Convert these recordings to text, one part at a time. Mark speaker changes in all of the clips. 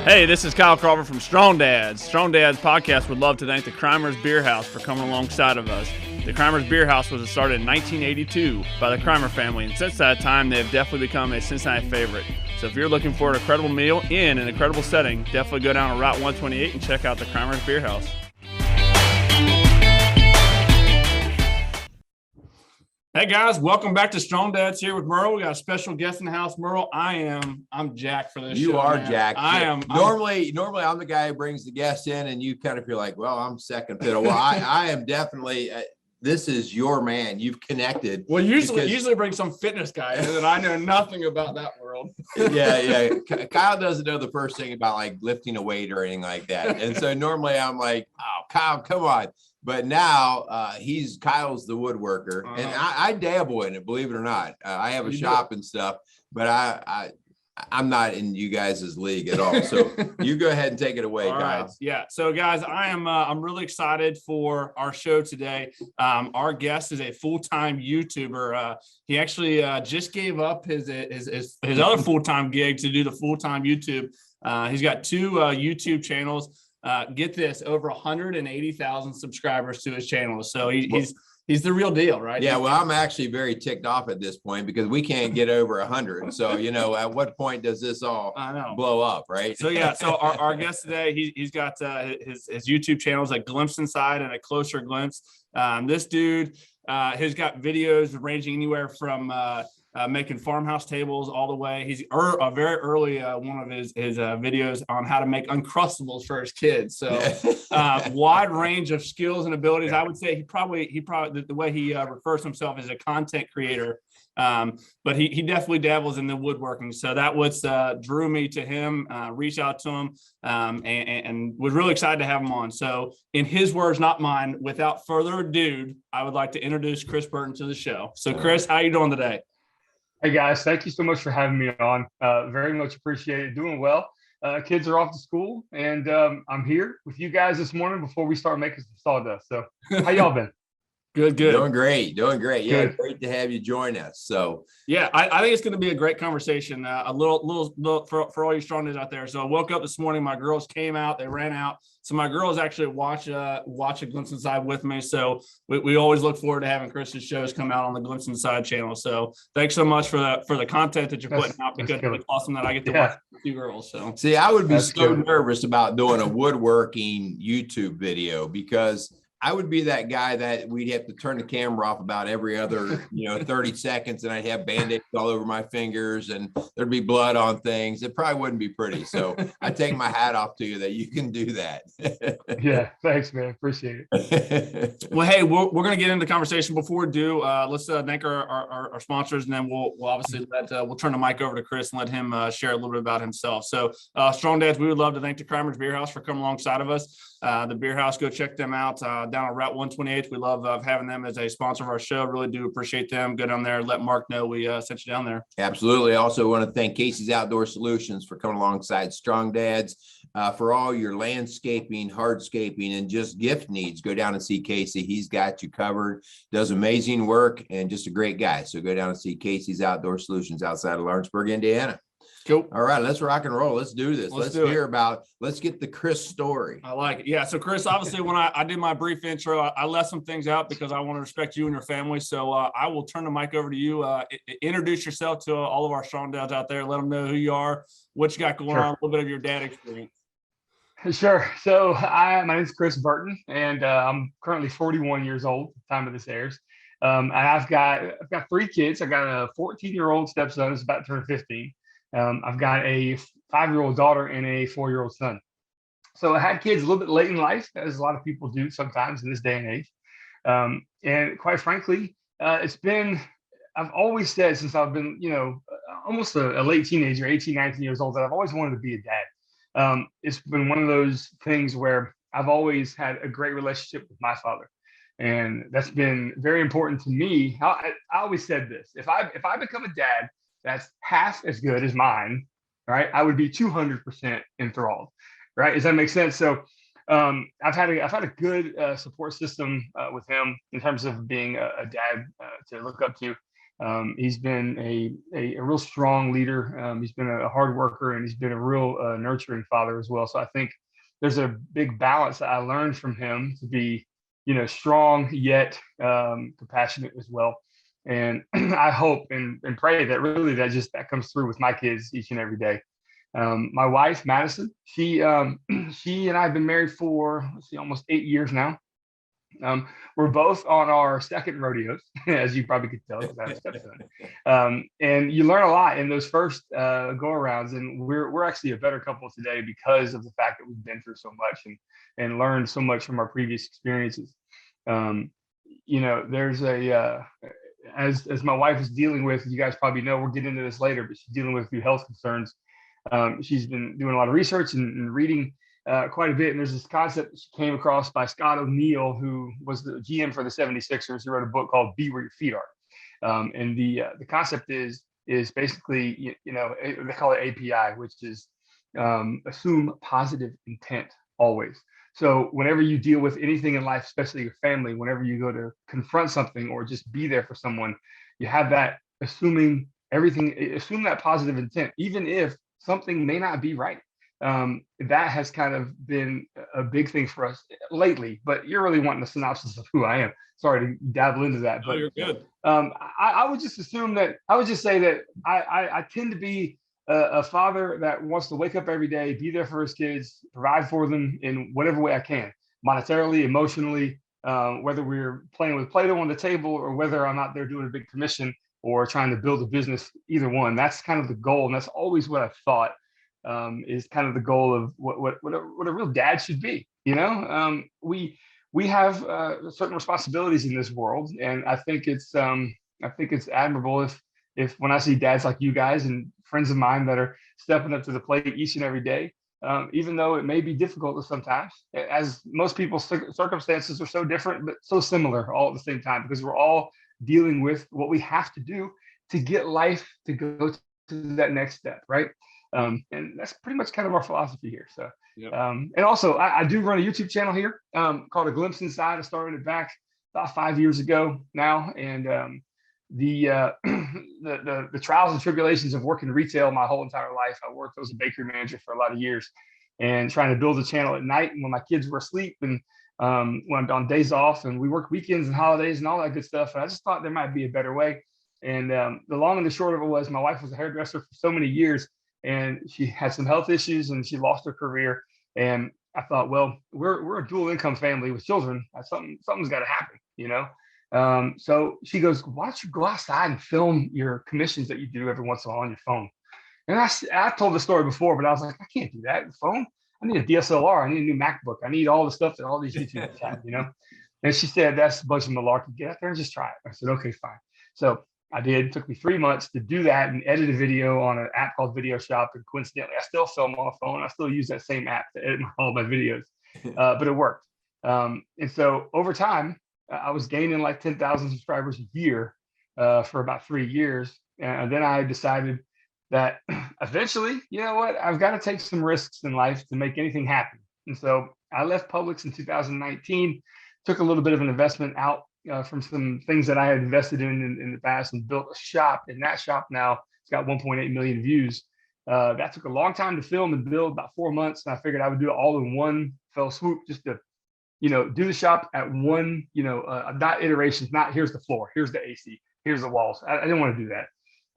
Speaker 1: Hey, this is Kyle Crawford from Strong Dads. Strong Dads podcast would love to thank the Crimers Beer House for coming alongside of us. The Crimers Beer House was started in 1982 by the Crimer family, and since that time, they have definitely become a Cincinnati favorite. So if you're looking for an incredible meal in an incredible setting, definitely go down to Route 128 and check out the Crimers Beer House. Hey guys, welcome back to Strong Dads here with Merle. We got a special guest in the house, Merle. I'm jacked for this show.
Speaker 2: You are jacked.
Speaker 1: I am.
Speaker 2: Normally I'm the guy who brings the guest in, and you kind of feel like, well, I'm second fiddle. Well, I am definitely. This is your man. You've connected.
Speaker 1: Well, usually bring some fitness guy in, and I know nothing about that world.
Speaker 2: Yeah. Kyle doesn't know the first thing about like lifting a weight or anything like that, and so normally I'm like, oh, Kyle, come on. But now Kyle's the woodworker, and I dabble in it, believe it or not. I have a shop and stuff, but I'm not in you guys' league at all. So you go ahead and take it away, Kyle.
Speaker 1: Right. Yeah. So guys, I'm really excited for our show today. Our guest is a full-time YouTuber. He actually just gave up his other full-time gig to do the full-time YouTube. He's got two YouTube channels. Get this, over 180,000 subscribers to his channel. So he's the real deal, right?
Speaker 2: Yeah. Well, I'm actually very ticked off at this point because we can't get over 100. So, at what point does this all blow up, right?
Speaker 1: So, yeah. So our guest today, he's got his YouTube channels, a glimpse inside and a closer glimpse. This dude has got videos ranging anywhere from making farmhouse tables all the way. He's a very early one of his videos on how to make Uncrustables for his kids. So wide range of skills and abilities. I would say he probably the way he refers to himself as a content creator. But he definitely dabbles in the woodworking. So that was drew me to him, reached out to him, and was really excited to have him on. So in his words, not mine, without further ado, I would like to introduce Chris Burton to the show. So Chris, how you doing today?
Speaker 3: Hey guys, thank you so much for having me on. Very much appreciate it. Doing well. Kids are off to school, and I'm here with you guys this morning before we start making some sawdust. So how y'all been?
Speaker 1: Good.
Speaker 2: Doing great. Yeah,
Speaker 3: Good.
Speaker 2: Great to have you join us. So
Speaker 1: yeah, I think it's going to be a great conversation. A little for all you strong days out there. So I woke up this morning, my girls came out, they ran out. So my girls actually watch a Glimpse Inside with me. So we always look forward to having Chris's shows come out on the Glimpse Inside channel. So thanks so much for the content that you're putting out, because it's awesome that I get to watch two girls. So
Speaker 2: see, I would be nervous about doing a woodworking YouTube video, because I would be that guy that we'd have to turn the camera off about every other, 30 seconds, and I'd have Band-Aids all over my fingers and there'd be blood on things. It probably wouldn't be pretty. So I take my hat off to you that you can do that.
Speaker 3: Yeah. Thanks, man. Appreciate it.
Speaker 1: Well, hey, we're going to get into the conversation. Before we do, let's thank our sponsors, and then we'll obviously we'll turn the mic over to Chris and let him share a little bit about himself. So Strong Dads, we would love to thank the Crimers Beer House for coming alongside of us. The Beer House, go check them out down on Route 128. We love having them as a sponsor of our show. Really do appreciate them. Go down there, let Mark know we sent you down there.
Speaker 2: Absolutely. Also want to thank Casey's Outdoor Solutions for coming alongside Strong Dads for all your landscaping, hardscaping, and just gift needs. Go down and see Casey. He's got you covered. Does amazing work and just a great guy. So go down and see Casey's Outdoor Solutions outside of Lawrenceburg, Indiana.
Speaker 1: Cool.
Speaker 2: All right, let's rock and roll. Let's do this. Let's get the Chris story.
Speaker 1: I like it. Yeah. So Chris, obviously when I did my brief intro, I left some things out because I want to respect you and your family. So I will turn the mic over to you. Introduce yourself to all of our Strong Dads out there. Let them know who you are, what you got going on, a little bit of your dad experience.
Speaker 3: Sure. So my name is Chris Burton, and I'm currently 41 years old at the time of this airs. And I've got three kids. I got a 14-year-old stepson who's about to turn 15. I've got a 5-year-old daughter and a 4-year-old son. So I had kids a little bit late in life, as a lot of people do sometimes in this day and age. And quite frankly, I've always said since I've been, almost a late teenager, 18, 19 years old, that I've always wanted to be a dad. It's been one of those things where I've always had a great relationship with my father. And that's been very important to me. I always said this: if I become a dad that's half as good as mine, right, I would be 200% enthralled, right? Does that make sense? So I've had a good support system with him in terms of being a dad to look up to. He's been a real strong leader. He's been a hard worker, and he's been a real nurturing father as well. So I think there's a big balance that I learned from him to be, strong yet compassionate as well. And I hope and pray that really that comes through with my kids each and every day. My wife, Madison, she she and I have been married for, let's see, almost 8 years now. We're both on our second rodeos, as you probably could tell, because I have a stepson. And you learn a lot in those first go-arounds, and we're actually a better couple today because of the fact that we've been through so much and learned so much from our previous experiences. There's as my wife is dealing with, you guys probably know, we'll get into this later, but she's dealing with a few health concerns. She's been doing a lot of research and reading quite a bit. And there's this concept that she came across by Scott O'Neill, who was the GM for the 76ers, who wrote a book called Be Where Your Feet Are. And the concept is basically, they call it API, which is assume positive intent always. So whenever you deal with anything in life, especially your family, whenever you go to confront something or just be there for someone, you have that assume that positive intent, even if something may not be right. That has kind of been a big thing for us lately, but you're really wanting a synopsis of who I am. Sorry to dabble into that, but
Speaker 1: you're good.
Speaker 3: I would just say that I tend to be a father that wants to wake up every day, be there for his kids, provide for them in whatever way I can, monetarily, emotionally, whether we're playing with Play-Doh on the table or whether I'm out there doing a big commission or trying to build a business, either one. That's kind of the goal. And that's always what I've thought is kind of the goal of what a real dad should be. We have certain responsibilities in this world. And I think it's admirable if when I see dads like you guys and friends of mine that are stepping up to the plate each and every day, even though it may be difficult sometimes, as most people's circumstances are so different, but so similar all at the same time, because we're all dealing with what we have to do to get life to go to that next step, right? And that's pretty much kind of our philosophy here. So, yep. And also I do run a YouTube channel here called A Glimpse Inside. I started it back about 5 years ago now, and the trials and tribulations of working retail my whole entire life. I worked as a bakery manager for a lot of years, and trying to build a channel at night and when my kids were asleep, and when I'm on days off, and we work weekends and holidays and all that good stuff. And I just thought there might be a better way. And the long and the short of it was, my wife was a hairdresser for so many years, and she had some health issues and she lost her career. And I thought, well, we're a dual income family with children. Something's got to happen, So she goes, why don't you go outside and film your commissions that you do every once in a while on your phone? And I told the story before, but I was like, I can't do that. The phone, I need a DSLR. I need a new MacBook. I need all the stuff that all these YouTubers have, And she said, that's a bunch of malarkey. Get out there and just try it. I said, okay, fine. So I did. It took me 3 months to do that and edit a video on an app called Video Shop. And coincidentally, I still film on a phone. I still use that same app to edit all my videos, but it worked. And so over time, I was gaining like 10,000 subscribers a year for about 3 years. And then I decided that eventually, you know what, I've got to take some risks in life to make anything happen. And so I left Publix in 2019, took a little bit of an investment out from some things that I had invested in the past, and built a shop. And that shop now, it's got 1.8 million views. That took a long time to film and build, about 4 months. And I figured I would do it all in one fell swoop, just to do the shop at one, not iterations, not here's the floor, here's the AC, here's the walls. I didn't want to do that.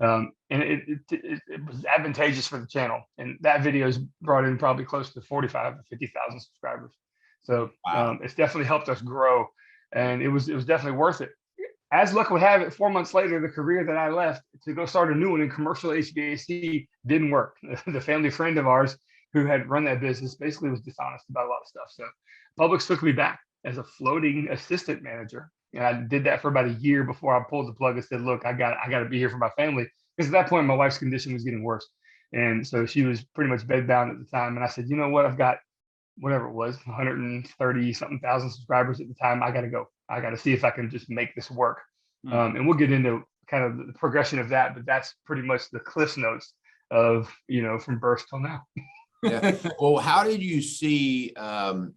Speaker 3: And it was advantageous for the channel. And that video has brought in probably close to 45 to 50,000 subscribers. So wow. It's definitely helped us grow, and it was definitely worth it. As luck would have it, 4 months later, the career that I left to go start a new one in commercial HVAC didn't work. The family friend of ours who had run that business basically was dishonest about a lot of stuff. So Publix took me back as a floating assistant manager. And I did that for about a year before I pulled the plug and said, look, I got to be here for my family. Because at that point, my wife's condition was getting worse. And so she was pretty much bedbound at the time. And I said, you know what? I've got whatever it was, 130 something thousand subscribers at the time. I got to go. I got to see if I can just make this work. And we'll get into kind of the progression of that. But that's pretty much the Cliff's Notes of, from birth till now.
Speaker 2: Yeah. Well, how did you see that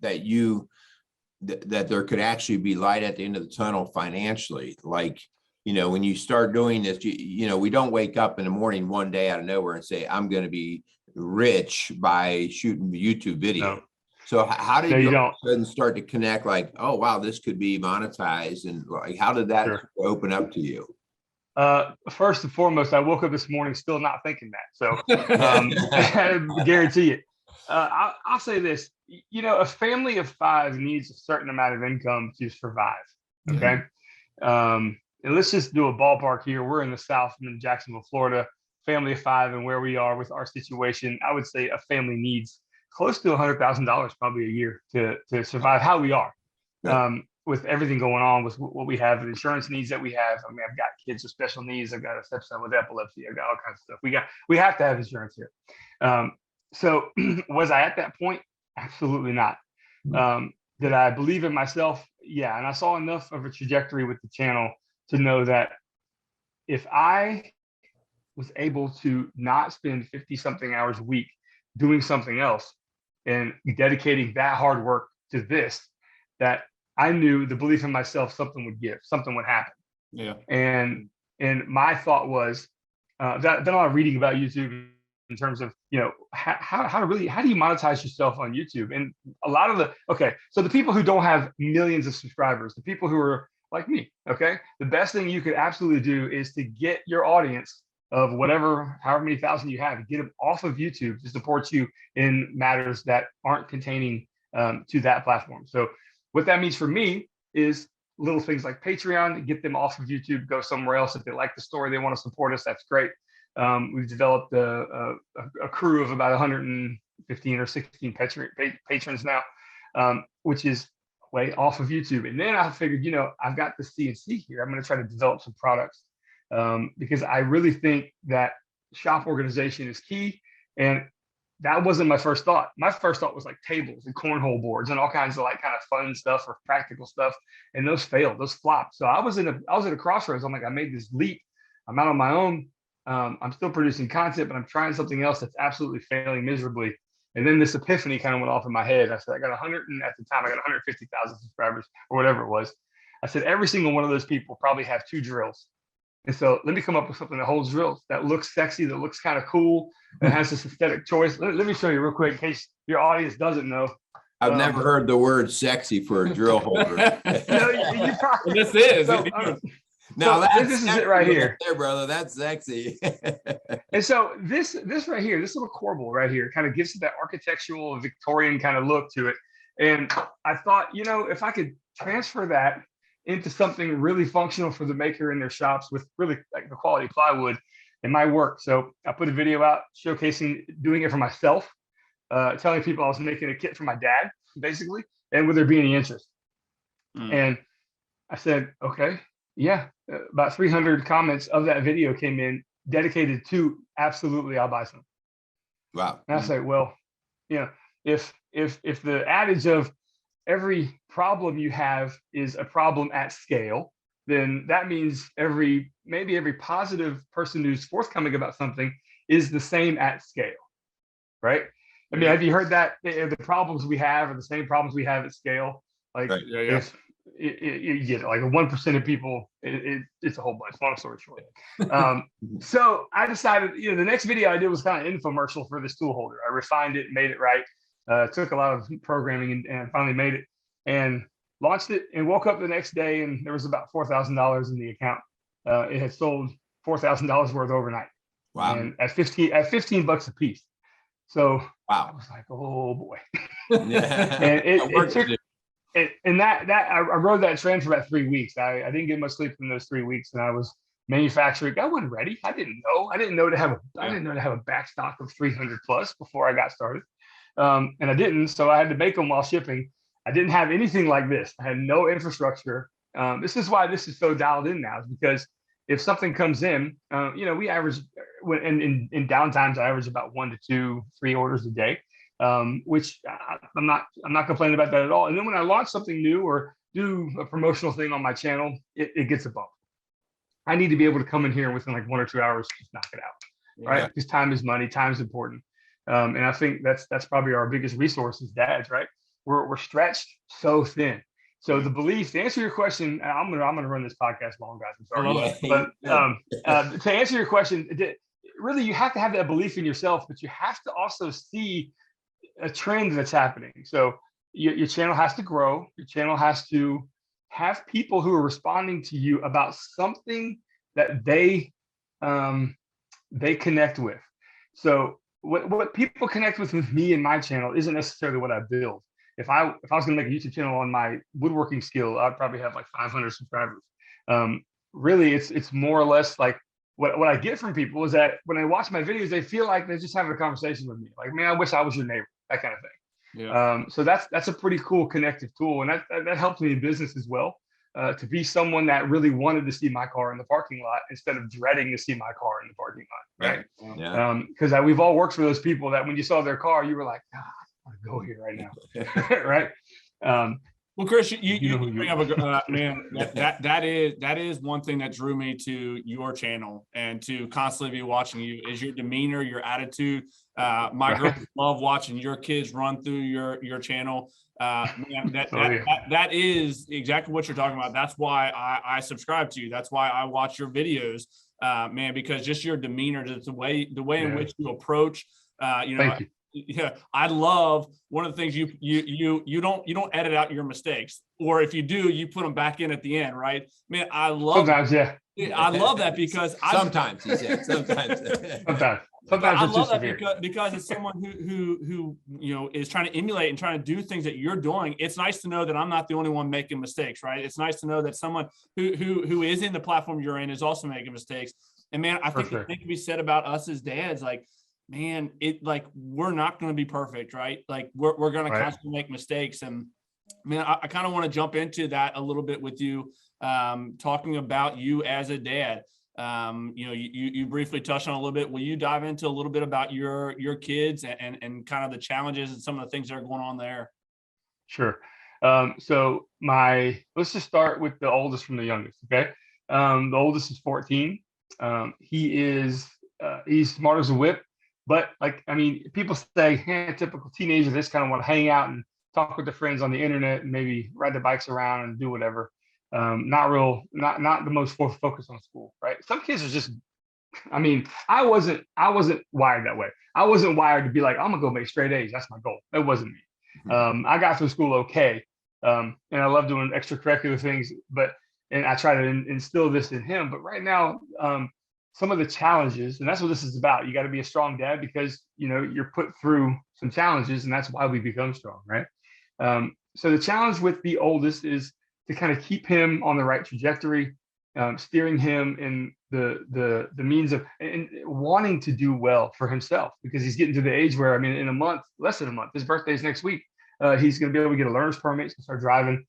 Speaker 2: there could actually be light at the end of the tunnel financially? Like, when you start doing this, we don't wake up in the morning one day out of nowhere and say, I'm going to be rich by shooting YouTube video.
Speaker 3: No.
Speaker 2: So how did
Speaker 3: No,
Speaker 2: you
Speaker 3: you
Speaker 2: all of
Speaker 3: don't.
Speaker 2: a sudden start to connect like, oh, wow, this could be monetized? And like, how did that
Speaker 3: Sure.
Speaker 2: open up to you?
Speaker 3: First and foremost, I woke up this morning still not thinking that. So I guarantee it. I'll say this, a family of 5 needs a certain amount of income to survive. Okay. And let's just do a ballpark here. We're in the South, I'm in Jacksonville, Florida, family of 5. And where we are with our situation, I would say a family needs close to $100,000 probably a year to survive how we are. With everything going on with what we have, the insurance needs that we have. I mean, I've got kids with special needs. I've got a stepson with epilepsy. I've got all kinds of stuff. We have to have insurance here. So was I at that point? Absolutely not. Did I believe in myself? Yeah. And I saw enough of a trajectory with the channel to know that if I was able to not spend 50 something hours a week doing something else and dedicating that hard work to this, that I knew the belief in myself, something would give, something would happen.
Speaker 1: Yeah.
Speaker 3: And my thought was that then I'm reading about YouTube in terms of, how do you monetize yourself on YouTube? And a lot of so the people who don't have millions of subscribers, the people who are like me, okay, the best thing you could absolutely do is to get your audience of however many thousand you have, get them off of YouTube to support you in matters that aren't containing to that platform. So what that means for me is little things like Patreon, get them off of YouTube, go somewhere else. If they like the story, they want to support us, that's great. We've developed a crew of about 115 or 16 patrons now, which is way off of YouTube. And then I figured, I've got the CNC here. I'm going to try to develop some products because I really think that shop organization is key. And that wasn't my first thought. My first thought was like tables and cornhole boards and all kinds of kind of fun stuff or practical stuff. And those failed, those flopped. So I was at a crossroads. I'm like, I made this leap. I'm out on my own. I'm still producing content, but I'm trying something else that's absolutely failing miserably. And then this epiphany kind of went off in my head. I said, at the time, I got 150,000 subscribers or whatever it was. I said, every single one of those people probably have 2 drills. And so let me come up with something that holds drills, that looks sexy, that looks kind of cool, that has this aesthetic choice. Let me show you real quick in case your audience doesn't know.
Speaker 2: I've never heard the word sexy for a drill holder.
Speaker 3: No, you probably,
Speaker 1: this is.
Speaker 2: Now
Speaker 3: this is it right here.
Speaker 2: There, brother. That's sexy.
Speaker 3: And so this right here, this little corbel right here kind of gives it that architectural Victorian kind of look to it. And I thought, if I could transfer that into something really functional for the maker in their shops with really like the quality plywood, it might work. So I put a video out showcasing doing it for myself, telling people I was making a kit for my dad, basically, and would there be any interest? And I said, okay, yeah. About 300 comments of that video came in dedicated to absolutely, I'll buy some.
Speaker 2: Wow.
Speaker 3: And I say, well, if the adage of every problem you have is a problem at scale, then that means maybe every positive person who's forthcoming about something is the same at scale, right? I mean, have you heard that the problems we have are the same problems we have at scale? Like,
Speaker 2: right.
Speaker 3: If you get like 1% of people, it's a whole bunch. Long story short. So I decided, the next video I did was kind of infomercial for this tool holder. I refined it, made it right. Took a lot of programming and finally made it and launched it and woke up the next day and there was about $4,000 in the account. It had sold $4,000 worth overnight.
Speaker 2: Wow.
Speaker 3: And at $15 a piece. So
Speaker 2: wow.
Speaker 3: I was like, oh boy.
Speaker 2: Yeah.
Speaker 3: And it took and that I rode that trend for about 3 weeks. I didn't get much sleep in those 3 weeks, and I was manufacturing. I wasn't ready. I didn't know to have a back stock of 300 plus before I got started, and I didn't. So I had to make them while shipping. I didn't have anything like this. I had no infrastructure. This is why this is so dialed in now, is because if something comes in, we average in downtimes, I average about 1 to 2, 3 orders a day. Which I'm not complaining about that at all. And then when I launch something new or do a promotional thing on my channel, it gets a bump. I need to be able to come in here within like 1 or 2 hours, just knock it out, right? Because time is money, time is important. And I think that's probably our biggest resource as dads, right? We're stretched so thin. So the belief, to answer your question, I'm gonna run this podcast long, guys. I'm sorry, but to answer your question, really you have to have that belief in yourself, but you have to also see a trend that's happening. So your channel has to grow. Your channel has to have people who are responding to you about something that they connect with. So what people connect with me and my channel isn't necessarily what I build. If I was going to make a YouTube channel on my woodworking skill, I'd probably have like 500 subscribers. Really, it's more or less like what I get from people is that when they watch my videos, they feel like they're just having a conversation with me. Like, man, I wish I was your neighbor, that kind of thing.
Speaker 1: Yeah.
Speaker 3: So that's a pretty cool connective tool, and that helps me in business as well. To be someone that really wanted to see my car in the parking lot instead of dreading to see my car in the parking lot, right?
Speaker 2: Yeah.
Speaker 3: Because we've all worked for those people that when you saw their car, you were like, God, I want to go here right now, right?
Speaker 1: Well, Chris, you bring up a man. That is one thing that drew me to your channel and to constantly be watching you is your demeanor, your attitude. My girls love watching your kids run through your channel. Man, that is exactly what you're talking about. That's why I subscribe to you. That's why I watch your videos, man, because just your demeanor, just the way in which you approach,
Speaker 3: Thank you.
Speaker 1: Yeah, I love one of the things you don't edit out your mistakes, or if you do, you put them back in at the end, right? Man, I love
Speaker 3: sometimes, yeah.
Speaker 1: I love that because
Speaker 2: sometimes he said sometimes.
Speaker 3: Sometimes
Speaker 1: I love that because it's someone who is trying to emulate and trying to do things that you're doing. It's nice to know that I'm not the only one making mistakes, right? It's nice to know that someone who is in the platform you're in is also making mistakes. And man, I think the thing to be said about us as dads, like, man, we're not going to be perfect, right? Like we're going to constantly make mistakes. And man, I kind of want to jump into that a little bit with you, talking about you as a dad. You briefly touched on a little bit. Will you dive into a little bit about your kids and kind of the challenges and some of the things that are going on there?
Speaker 3: Sure. So let's just start with the oldest from the youngest. Okay. The oldest is 14. He's smart as a whip. But people say, hey, typical teenagers, they just kind of want to hang out and talk with their friends on the internet and maybe ride their bikes around and do whatever. Not the most focused on school, right? Some kids are just, I wasn't wired that way. I wasn't wired to be like, I'm gonna go make straight A's. That's my goal. That wasn't me. I got through school okay. And I love doing extracurricular things, and I try to instill this in him. But right now, some of the challenges, and that's what this is about. You got to be a strong dad because you're put through some challenges, and that's why we become strong, right? So the challenge with the oldest is to kind of keep him on the right trajectory, steering him in the means of and wanting to do well for himself, because he's getting to the age where in a month, less than a month, his birthday is next week. He's going to be able to get a learner's permit, he's going to start driving.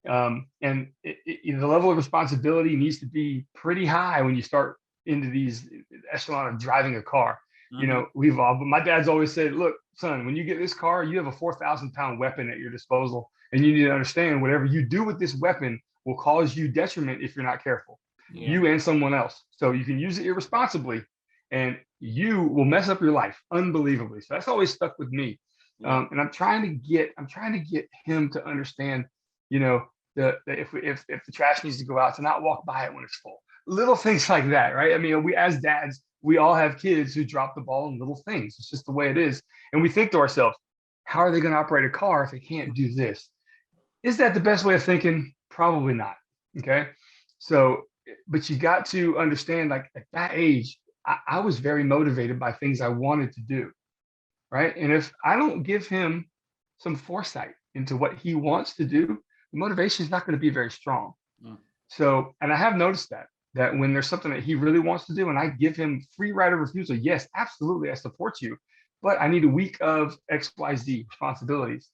Speaker 3: And the level of responsibility needs to be pretty high when you start into these echelon of driving a car. But my dad's always said, look, son, when you get this car, you have a 4,000-pound weapon at your disposal, and you need to understand whatever you do with this weapon will cause you detriment if you're not careful. You and someone else. So you can use it irresponsibly and you will mess up your life unbelievably. So that's always stuck with me. And I'm trying to get him to understand, that if the trash needs to go out, to not walk by it when it's full. Little things like that, right? We as dads, we all have kids who drop the ball in little things. It's just the way it is. And we think to ourselves, how are they going to operate a car if they can't do this? Is that the best way of thinking? Probably not. Okay. So, but you got to understand, like at that age, I was very motivated by things I wanted to do. Right. And if I don't give him some foresight into what he wants to do, the motivation is not going to be very strong. So, and I have noticed that when there's something that he really wants to do and I give him free right of refusal, yes, absolutely, I support you, but I need a week of XYZ responsibilities.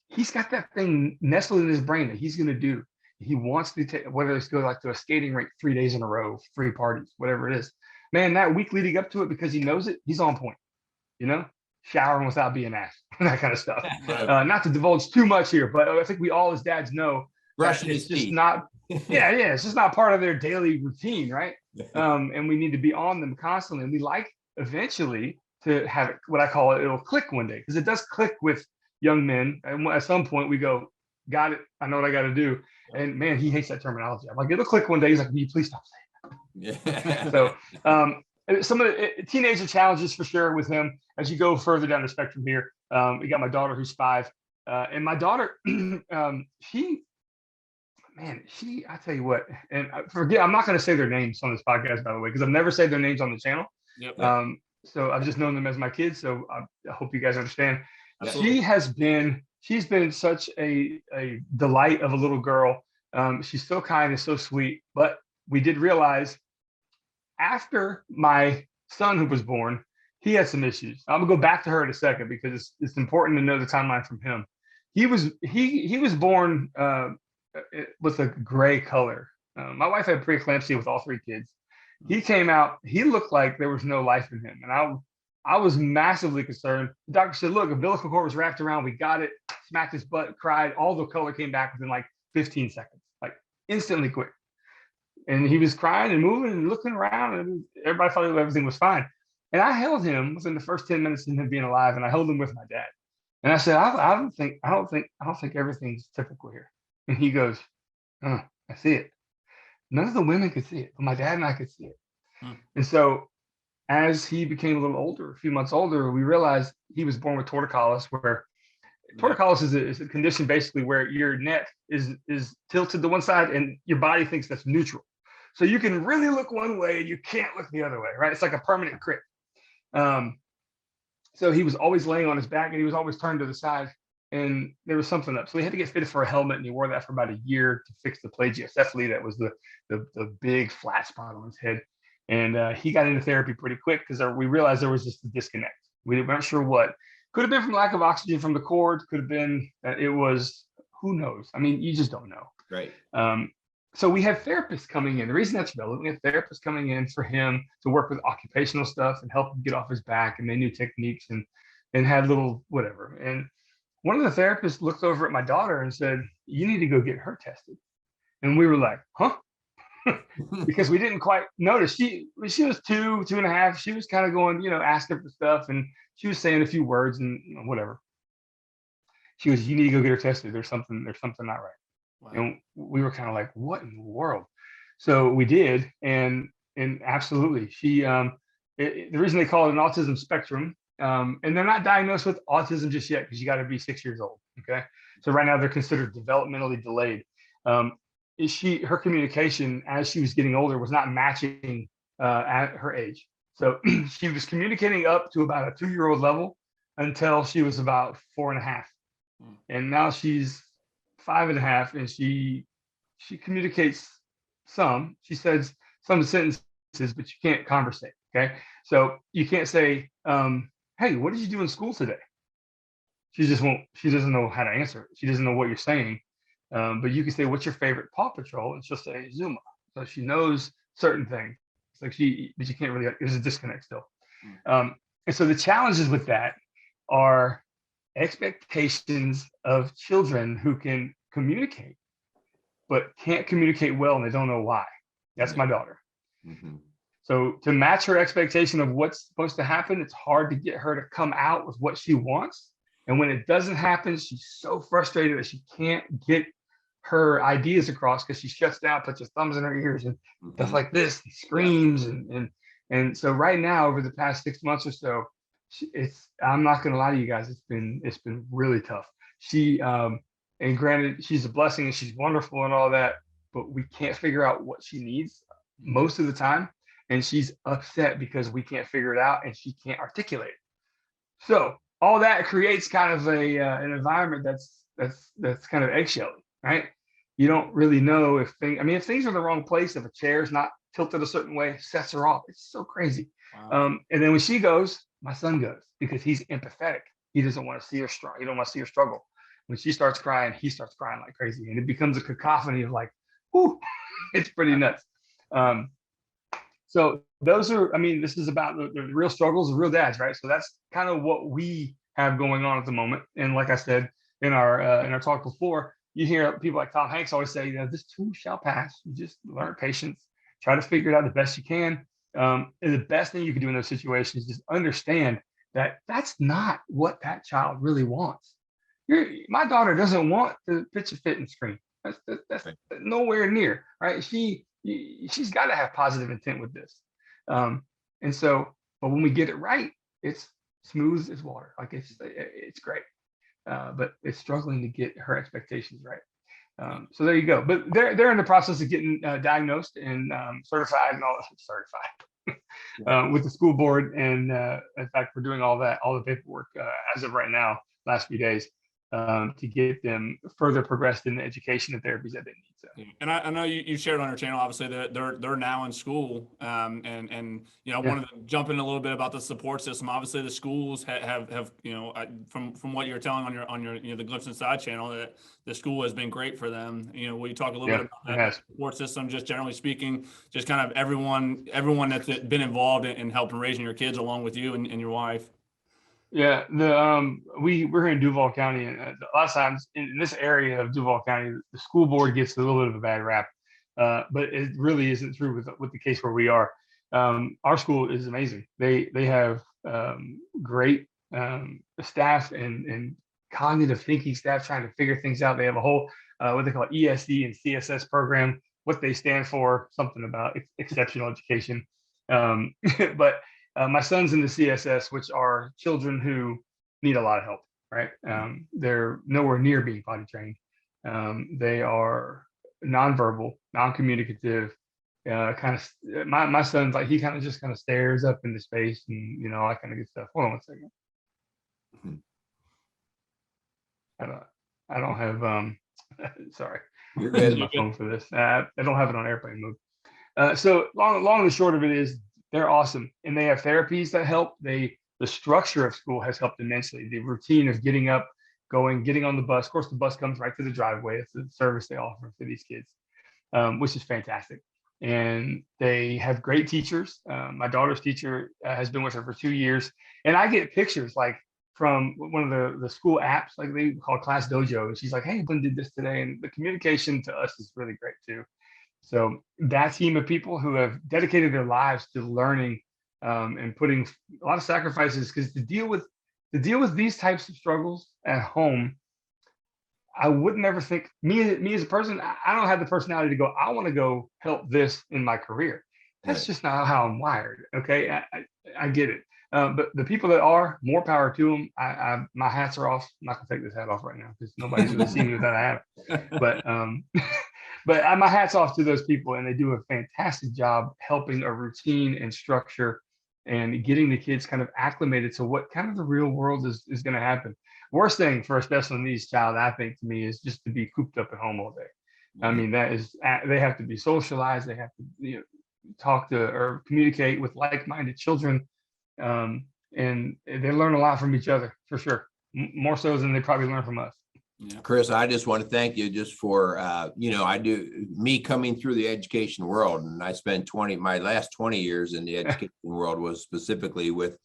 Speaker 3: He's got that thing nestled in his brain that he's going to do. He wants to take, whether it's go like to a skating rink 3 days in a row, 3 parties, whatever it is. Man, that week leading up to it, because he knows it, he's on point, showering without being asked, that kind of stuff. Not to divulge too much here, but I think we all as dads know
Speaker 2: brushing
Speaker 3: it's
Speaker 2: his
Speaker 3: just
Speaker 2: teeth.
Speaker 3: not, it's just not part of their daily routine, right? And we need to be on them constantly. And we like eventually to have it, what I call it'll click one day, because it does click with young men. And at some point we go, got it. I know what I got to do. And man, he hates that terminology. I'm like, it'll click one day. He's like, will you please stop saying
Speaker 2: Yeah.
Speaker 3: so some of the teenager challenges for sure with him as you go further down the spectrum here. We got my daughter who's 5, and my daughter, I tell you what, and forget, I'm not going to say their names on this podcast, by the way, because I've never said their names on the channel.
Speaker 1: Yep.
Speaker 3: So I've just known them as my kids. So I hope you guys understand.
Speaker 1: Absolutely.
Speaker 3: She's been such a delight of a little girl. She's so kind and so sweet, but we did realize after my son who was born, he had some issues. I'm gonna go back to her in a second because it's important to know the timeline from him. He was born with a gray color. My wife had preeclampsia with all 3 kids. He came out, he looked like there was no life in him. And I was massively concerned. The doctor said, look, umbilical cord was wrapped around. We got it, smacked his butt, cried. All the color came back within like 15 seconds, like instantly quick. And he was crying and moving and looking around, and everybody thought everything was fine. And I held him within the first 10 minutes of him being alive, and I held him with my dad. And I said, I don't think everything's typical here. And he goes, I see it. None of the women could see it, but my dad and I could see it. And so as he became a little older, a few months older, we realized he was born with torticollis, where torticollis is a condition basically where your neck is tilted to one side and your body thinks that's neutral. So you can really look one way and you can't look the other way, right? It's like a permanent crick. So he was always laying on his back and he was always turned to the side, and there was something up. So he had to get fitted for a helmet, and he wore that for about a year to fix the plagiocephaly. That was the big flat spot on his head. And he got into therapy pretty quick because we realized there was just a disconnect. We weren't sure what. Could have been from lack of oxygen from the cord. Could have been that it was, who knows? I mean, you just don't know.
Speaker 2: Right.
Speaker 3: So we have therapists coming in. The reason that's relevant, we have therapists coming in for him to work with occupational stuff and help him get off his back, and they knew techniques and had little whatever. And one of the therapists looked over at my daughter and said, you need to go get her tested. And we were like, huh? Because we didn't quite notice. She was 2.5. She was kind of going, asking for stuff, and she was saying a few words and whatever. She goes, you need to go get her tested. There's something not right. Wow. And we were kind of like, what in the world? So we did, and absolutely, she. The reason they call it an autism spectrum, and they're not diagnosed with autism just yet because you got to be 6 years old. Okay, so right now they're considered developmentally delayed. Her communication as she was getting older was not matching at her age. So she was communicating up to about a 2-year-old level until she was about 4.5, and now she's 5.5, and she communicates some. She says some sentences, but you can't conversate. Okay, so you can't say, "Hey, what did you do in school today?" She just won't. She doesn't know how to answer. She doesn't know what you're saying. But you can say, "What's your favorite Paw Patrol?" and she'll say Zuma. So she knows certain things. It's like but you can't really. There's a disconnect still. And so the challenges with that are expectations of children who can communicate, but can't communicate well, and they don't know why. That's my daughter. Mm-hmm. So to match her expectation of what's supposed to happen, it's hard to get her to come out with what she wants. And when it doesn't happen, she's so frustrated that she can't get her ideas across because she shuts down, puts her thumbs in her ears and stuff like this, and screams. And so right now, over the past 6 months or so, I'm not going to lie to you guys, it's been really tough. She, and granted, she's a blessing and she's wonderful and all that, but we can't figure out what she needs most of the time. And she's upset because we can't figure it out and she can't articulate it. So all that creates kind of an environment that's kind of eggshelly, right? You don't really know if things are in the wrong place, if a chair is not tilted a certain way, sets her off. It's so crazy. Wow. And then when she goes, my son goes because he's empathetic. He doesn't want to see her struggle. He don't want to see her struggle. When she starts crying, he starts crying like crazy, and it becomes a cacophony of like, whoo, it's pretty nuts. So those are, this is about the real struggles of real dads, right? So that's kind of what we have going on at the moment. And like I said in our talk before, you hear people like Tom Hanks always say, this too shall pass. You just learn patience, try to figure it out the best you can. And the best thing you can do in those situations is just understand that that's not what that child really wants. my daughter doesn't want the picture fitting screen. That's
Speaker 2: Right.
Speaker 3: nowhere near, right? She's got to have positive intent with this. And so, but when we get it right, it's smooth as water. Like it's great. But it's struggling to get her expectations right. So there you go. But they're in the process of getting diagnosed and certified and all certified with the school board. And in fact, we're doing all the paperwork as of right now, last few days, to get them further progressed in the education and therapies that they need. So.
Speaker 1: And I know you shared on your channel, obviously, that they're now in school. And you know, I wanted to jump in a little bit about the support system. Obviously, the schools have you know, from what you're telling on your you know, the Glimpse Inside channel, that the school has been great for them. You know, will you talk a little bit about that support system, just generally speaking, just kind of everyone that's been involved in helping raising your kids along with you and your wife?
Speaker 3: Yeah, we're here in Duval County, and a lot of times in this area of Duval County, the school board gets a little bit of a bad rap, but it really isn't true with the case where we are. Our school is amazing. They have great staff and cognitive thinking staff trying to figure things out. They have a whole what they call ESD and CSS program. What they stand for, something about exceptional education, but. My son's in the CSS, which are children who need a lot of help, right? They're nowhere near being potty trained. They are nonverbal, non-communicative, kind of, my son's like, he kind of stares up into space and, you know, all that kind of good stuff. Hold on one second. I don't have, sorry.
Speaker 2: You're good.
Speaker 3: My phone for this. I don't have it on airplane mode. So long and short of it is, they're awesome, and they have therapies that help. The structure of school has helped immensely. The routine of getting up, getting on the bus. Of course, the bus comes right to the driveway. It's the service they offer for these kids, which is fantastic. And they have great teachers. My daughter's teacher has been with her for 2 years, and I get pictures like from one of the school apps, like they call Class Dojo, and she's like, "Hey, Glenn did this today," and the communication to us is really great too. So that team of people who have dedicated their lives to learning and putting a lot of sacrifices, because to deal with these types of struggles at home, I would never think me as a person, I don't have the personality to go, I want to go help this in my career. That's just not how I'm wired. Okay, I get it. But the people that are, more power to them. My hats are off. I'm not gonna take this hat off right now because nobody's really seen me without a hat. But but my hat's off to those people, and they do a fantastic job helping a routine and structure and getting the kids kind of acclimated to what kind of the real world is going to happen. Worst thing for a special needs child, I think, to me, is just to be cooped up at home all day. I mean, that is, they have to be socialized. They have to, you know, talk to or communicate with like-minded children, and they learn a lot from each other, for sure, more so than they probably learn from us.
Speaker 2: Yeah. Chris, I just want to thank you just for, you know, me coming through the education world, and I spent my last 20 years in the education world was specifically with,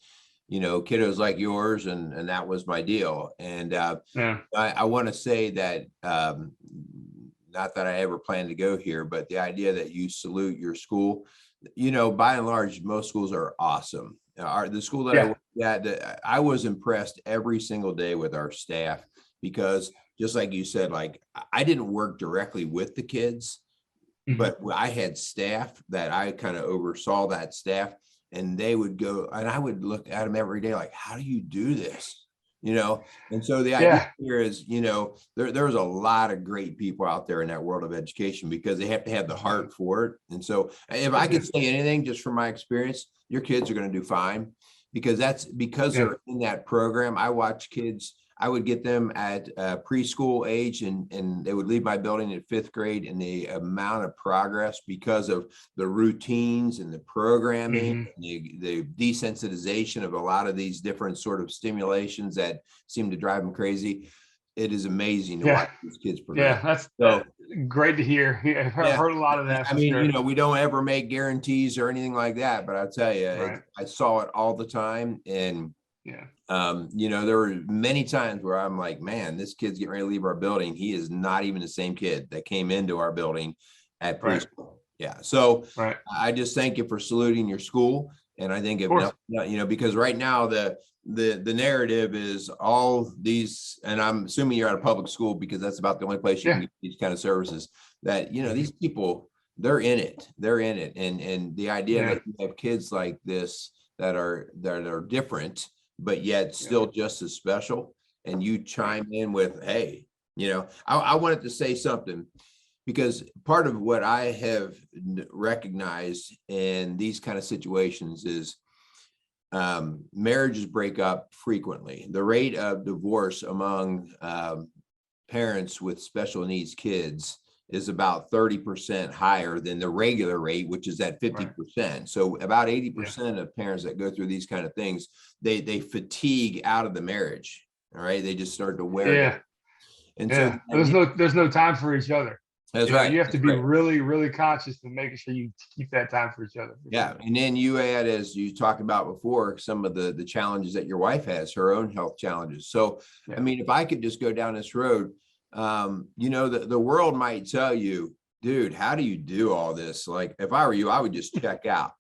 Speaker 2: you know, kiddos like yours, and that was my deal. And I want to say that, not that I ever planned to go here, but the idea that you salute your school, you know, by and large, most schools are awesome. The school that I worked at, I was impressed every single day with our staff, because just like you said, like, I didn't work directly with the kids, but I had staff that I kind of oversaw that staff, and they would go, and I would look at them every day like, how do you do this? You know? And so the idea here is, you know, there's a lot of great people out there in that world of education, because they have to have the heart for it. And so if I could say anything, just from my experience, your kids are going to do fine, because they're in that program. I watch kids. I would get them at preschool age, and they would leave my building in 5th grade, and the amount of progress because of the routines and the programming, the desensitization of a lot of these different sort of stimulations that seem to drive them crazy. It is amazing to watch these kids progress.
Speaker 3: Yeah, that's great to hear. I've heard a lot of that.
Speaker 2: I mean, you know, we don't ever make guarantees or anything like that, but I'll tell you, I saw it all the time. And you know, there were many times where I'm like, man, this kid's getting ready to leave our building. He is not even the same kid that came into our building at preschool. Yeah. So I just thank you for saluting your school. And I think
Speaker 3: Of
Speaker 2: if
Speaker 3: course.
Speaker 2: because right now the narrative is all these, and I'm assuming you're at a public school because that's about the only place you can get these kind of services, that these people, they're in it. And the idea that you have kids like this that are different, but yet still just as special, and you chime in with, hey, I wanted to say something, because part of what I have recognized in these kind of situations is marriages break up frequently. The rate of divorce among parents with special needs kids is about 30% higher than the regular rate, which is at 50%. So about 80% of parents that go through these kind of things, they fatigue out of the marriage. All right. They just start to wear down. And so
Speaker 3: there's no time for each other.
Speaker 2: That's right.
Speaker 3: You have to be really, really conscious of making sure you keep that time for each other.
Speaker 2: Yeah. And then you add, as you talked about before, some of the challenges that your wife has, her own health challenges. So, I mean, if I could just go down this road, the world might tell you, dude, how do you do all this? Like, if I were you, I would just check out,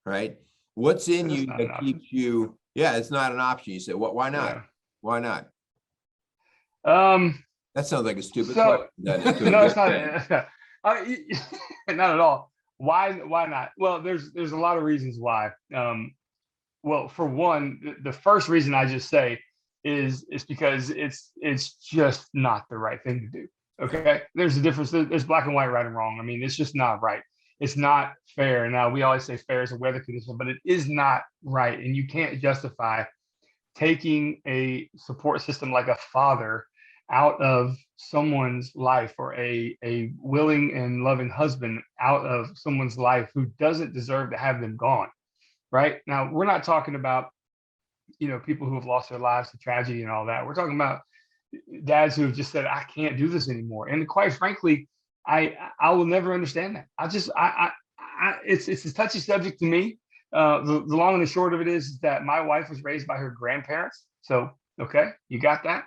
Speaker 2: right? What's in you that keeps you? Yeah, it's not an option. You say, well, why not?
Speaker 3: Yeah.
Speaker 2: Why not? That sounds like a stupid
Speaker 3: question.
Speaker 2: No,
Speaker 3: it's not. Not at all. Why not? Well, there's a lot of reasons why. Well, for one, the first reason I just say is because it's just not the right thing to do. Okay, there's a difference. There's black and white, right and wrong. I mean, it's just not right. It's not fair. Now, we always say fair is a weather condition, but it is not right, and you can't justify taking a support system like a father out of someone's life, or a willing and loving husband out of someone's life who doesn't deserve to have them gone. Right now, we're not talking about people who have lost their lives to tragedy and all that. We're talking about dads who have just said, I can't do this anymore. And quite frankly, I will never understand that. It's a touchy subject to me. The long and the short of it is that my wife was raised by her grandparents. So, okay, you got that.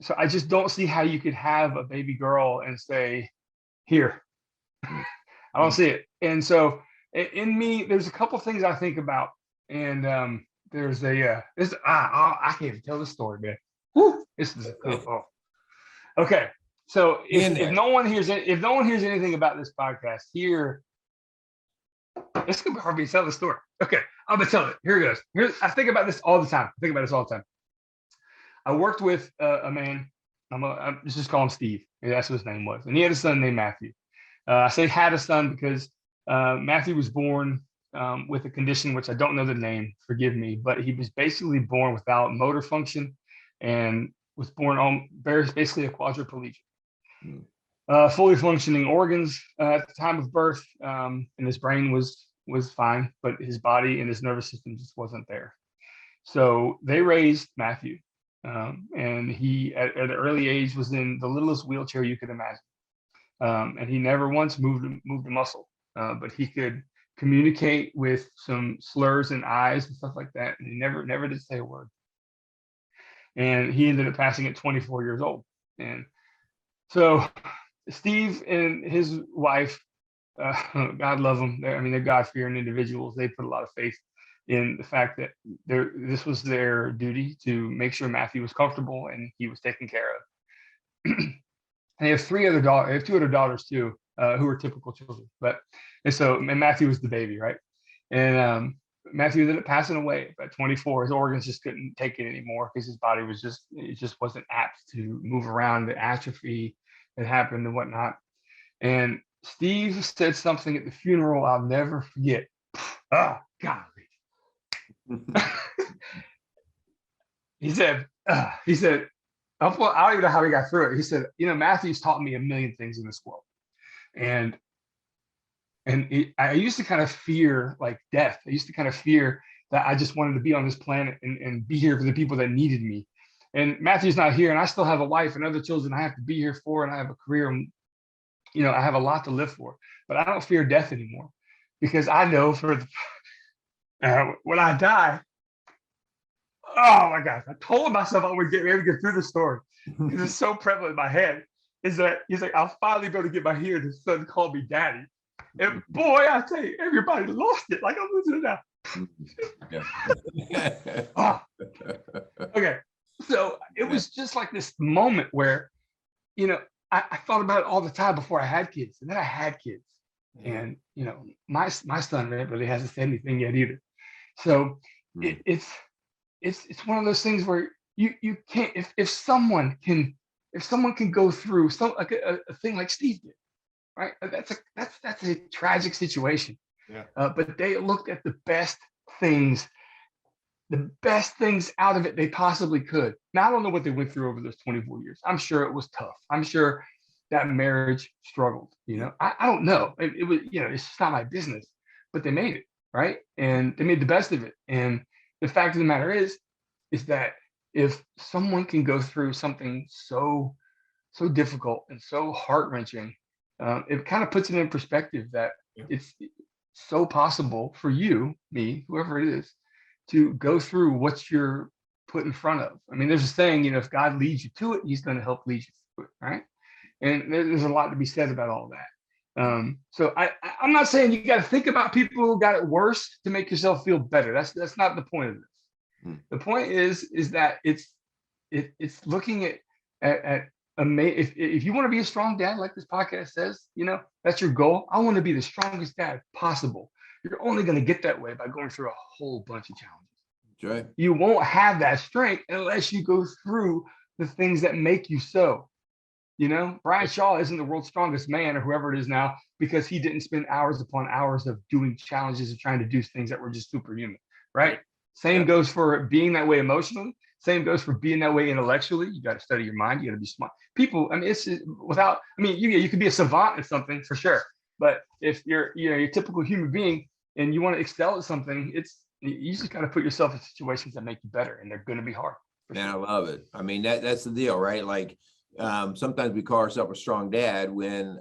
Speaker 3: So I just don't see how you could have a baby girl and say, here. I don't see it. And so in me, there's a couple things I think about. And there's I can't even tell this story, man. Woo, this is okay. So if no one hears anything about this podcast here, it's gonna be hard for me to tell the story. Okay, I'm gonna tell it. Here it goes. I think about this all the time. I worked with a man. Let's just call him Steve. That's what his name was, and he had a son named Matthew. I say had a son because Matthew was born with a condition which I don't know the name. Forgive me, but he was basically born without motor function, and was born on basically a quadriplegic. Fully functioning organs at the time of birth, and his brain was fine, but his body and his nervous system just wasn't there. So they raised Matthew, and he at an early age was in the littlest wheelchair you could imagine, and he never once moved a muscle, but he could communicate with some slurs and eyes and stuff like that, and he never did say a word. And he ended up passing at 24 years old. And so Steve and his wife, God love them. They're God-fearing individuals. They put a lot of faith in the fact that this was their duty to make sure Matthew was comfortable and he was taken care of. And they have two other daughters too, who are typical children. And Matthew was the baby, right? And Matthew ended up passing away at 24. His organs just couldn't take it anymore because his body just wasn't apt to move around. The atrophy that happened and whatnot. And Steve said something at the funeral I'll never forget. Oh, golly. He said, I don't even know how he got through it. He said, Matthew's taught me a million things in this world. And I used to kind of fear like death. I used to kind of fear that I just wanted to be on this planet and be here for the people that needed me. And Matthew's not here, and I still have a wife and other children I have to be here for, and I have a career, and I have a lot to live for. But I don't fear death anymore, because I know when I die, oh my gosh, I told myself I would get through the story because it's so prevalent in my head. Is that he's like, I'll finally be able to get my here. His son called me daddy. And boy, I tell you, everybody lost it. Like I'm losing it now. Ah, okay. So it was just like this moment where, I thought about it all the time before I had kids, and then I had kids, and my son really hasn't said anything yet either. So it's one of those things where you can't, if someone can go through some like a thing like Steve did, right? That's a tragic situation.
Speaker 1: Yeah.
Speaker 3: But they looked at the best things out of it they possibly could. Now I don't know what they went through over those 24 years. I'm sure it was tough. I'm sure that marriage struggled. I don't know. It was, it's just not my business. But they made it, right? And they made the best of it. And the fact of the matter is that if someone can go through something so difficult and so heart-wrenching, it kind of puts it in perspective that it's so possible for you, me, whoever it is, to go through what you're put in front of. I mean, there's a saying, if God leads you to it, he's going to help lead you through it, right? And there's a lot to be said about all that. So I'm not saying you got to think about people who got it worse to make yourself feel better. That's not the point of this. The point is that it's looking at if you want to be a strong dad, like this podcast says, that's your goal. I want to be the strongest dad possible. You're only going to get that way by going through a whole bunch of challenges.
Speaker 2: Right.
Speaker 3: You won't have that strength unless you go through the things that make you so. Brian Shaw isn't the world's strongest man or whoever it is now because he didn't spend hours upon hours of doing challenges and trying to do things that were just superhuman, right? Same goes for being that way emotionally. Same goes for being that way intellectually. You got to study your mind. You got to be smart. People, I mean, it's without, I mean, you could be a savant at something for sure. But if you're, your typical human being and you want to excel at something, you just got to put yourself in situations that make you better, and they're going to be hard.
Speaker 2: Man, I love it. I mean, that's the deal, right? Like sometimes we call ourselves a strong dad when,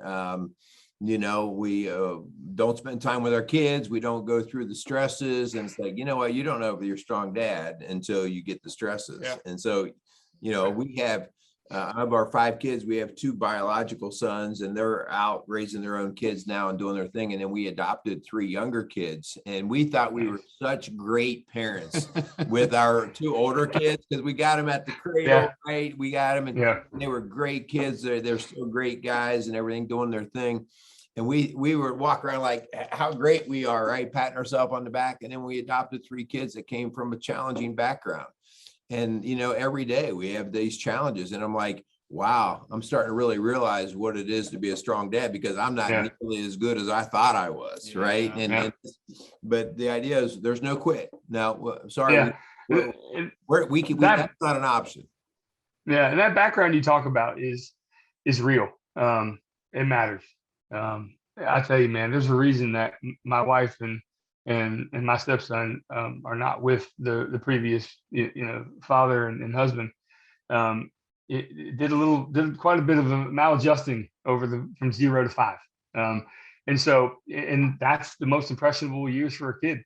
Speaker 2: we don't spend time with our kids. We don't go through the stresses, and it's like, you know what, you don't know if you're a strong dad until you get the stresses. Yeah. And so, we have, of our 5 kids, we have 2 biological sons, and they're out raising their own kids now and doing their thing. And then we adopted 3 younger kids, and we thought we were such great parents with our 2 older kids because we got them at the cradle, right? We got them, and they were great kids. They're still great guys and everything, doing their thing. And we were walking around like how great we are, right? Patting ourselves on the back. And then we adopted 3 kids that came from a challenging background. And, every day we have these challenges, and I'm like, wow, I'm starting to really realize what it is to be a strong dad, because I'm not nearly as good as I thought I was. Right. But the idea is there's no quit. Now, sorry, that's not an option.
Speaker 3: Yeah. And that background you talk about is real. It matters. I tell you, man, there's a reason that my wife and my stepson are not with the previous father and husband. It did quite a bit of a maladjusting from 0 to 5, and that's the most impressionable years for a kid,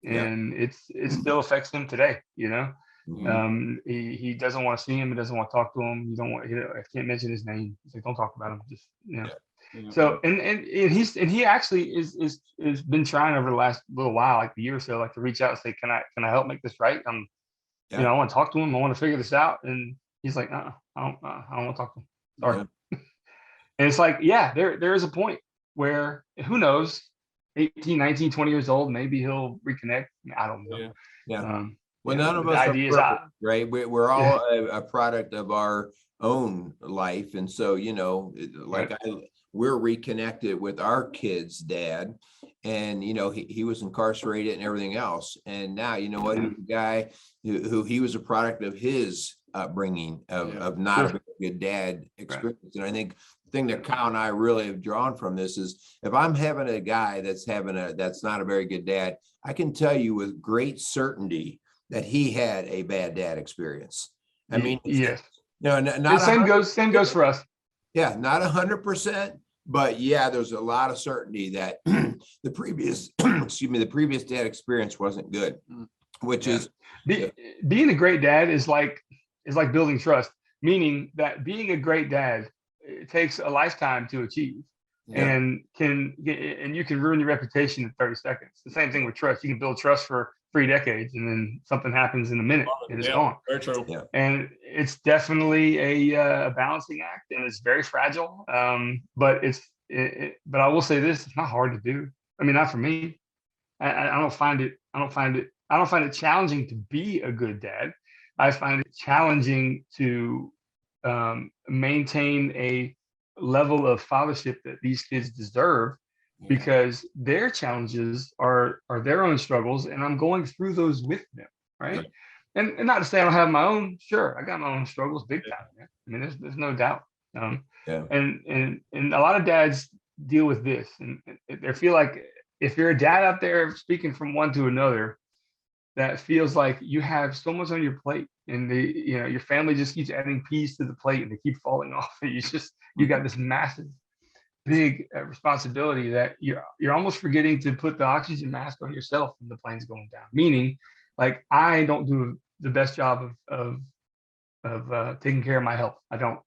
Speaker 3: and it still affects him today. He doesn't want to see him. He doesn't want to talk to him. You don't want. I can't mention his name. He's like, don't talk about him. Just So he actually is been trying over the last little while, like a year or so, like to reach out and say, can I help make this right? I want to talk to him. I want to figure this out. And he's like, I don't want to talk to him. Sorry. And it's like, there is a point where, who knows, 18, 19, 20 years old, maybe he'll reconnect. I don't know.
Speaker 2: Well, none of us are perfect, right? We're all a product of our own life. And so, we're reconnected with our kid's dad, and he was incarcerated and everything else, and now he's a guy who he was a product of his upbringing of not a very good dad experience. And I think the thing that Kyle and I really have drawn from this is, if I'm having a guy that's not a very good dad, I can tell you with great certainty that he had a bad dad experience. I mean,
Speaker 3: same goes for us.
Speaker 2: Yeah, not 100%, but there's a lot of certainty that the previous dad experience wasn't good, which is
Speaker 3: being a great dad is like building trust, meaning that being a great dad, it takes a lifetime to achieve. and you can ruin your reputation in 30 seconds. The same thing with trust. You can build trust for 3 decades, and then something happens in a minute and it's gone.
Speaker 1: Very true.
Speaker 2: Yeah.
Speaker 3: And it's definitely a balancing act, and it's very fragile. But but I will say this: it's not hard to do. I mean, not for me. I don't find it challenging to be a good dad. I find it challenging to maintain a level of fathership that these kids deserve, because their challenges are their own struggles, and I'm going through those with them, right? And not to say I don't have my own. Sure, I got my own struggles, big time, man. I mean, there's no doubt. And a lot of dads deal with this, and they feel like, if you're a dad out there speaking from one to another, that feels like you have so much on your plate, and your family just keeps adding peas to the plate, and they keep falling off. You got this massive, big responsibility that you're almost forgetting to put the oxygen mask on yourself when the plane's going down. Meaning, like, I don't do the best job of taking care of my health. I don't.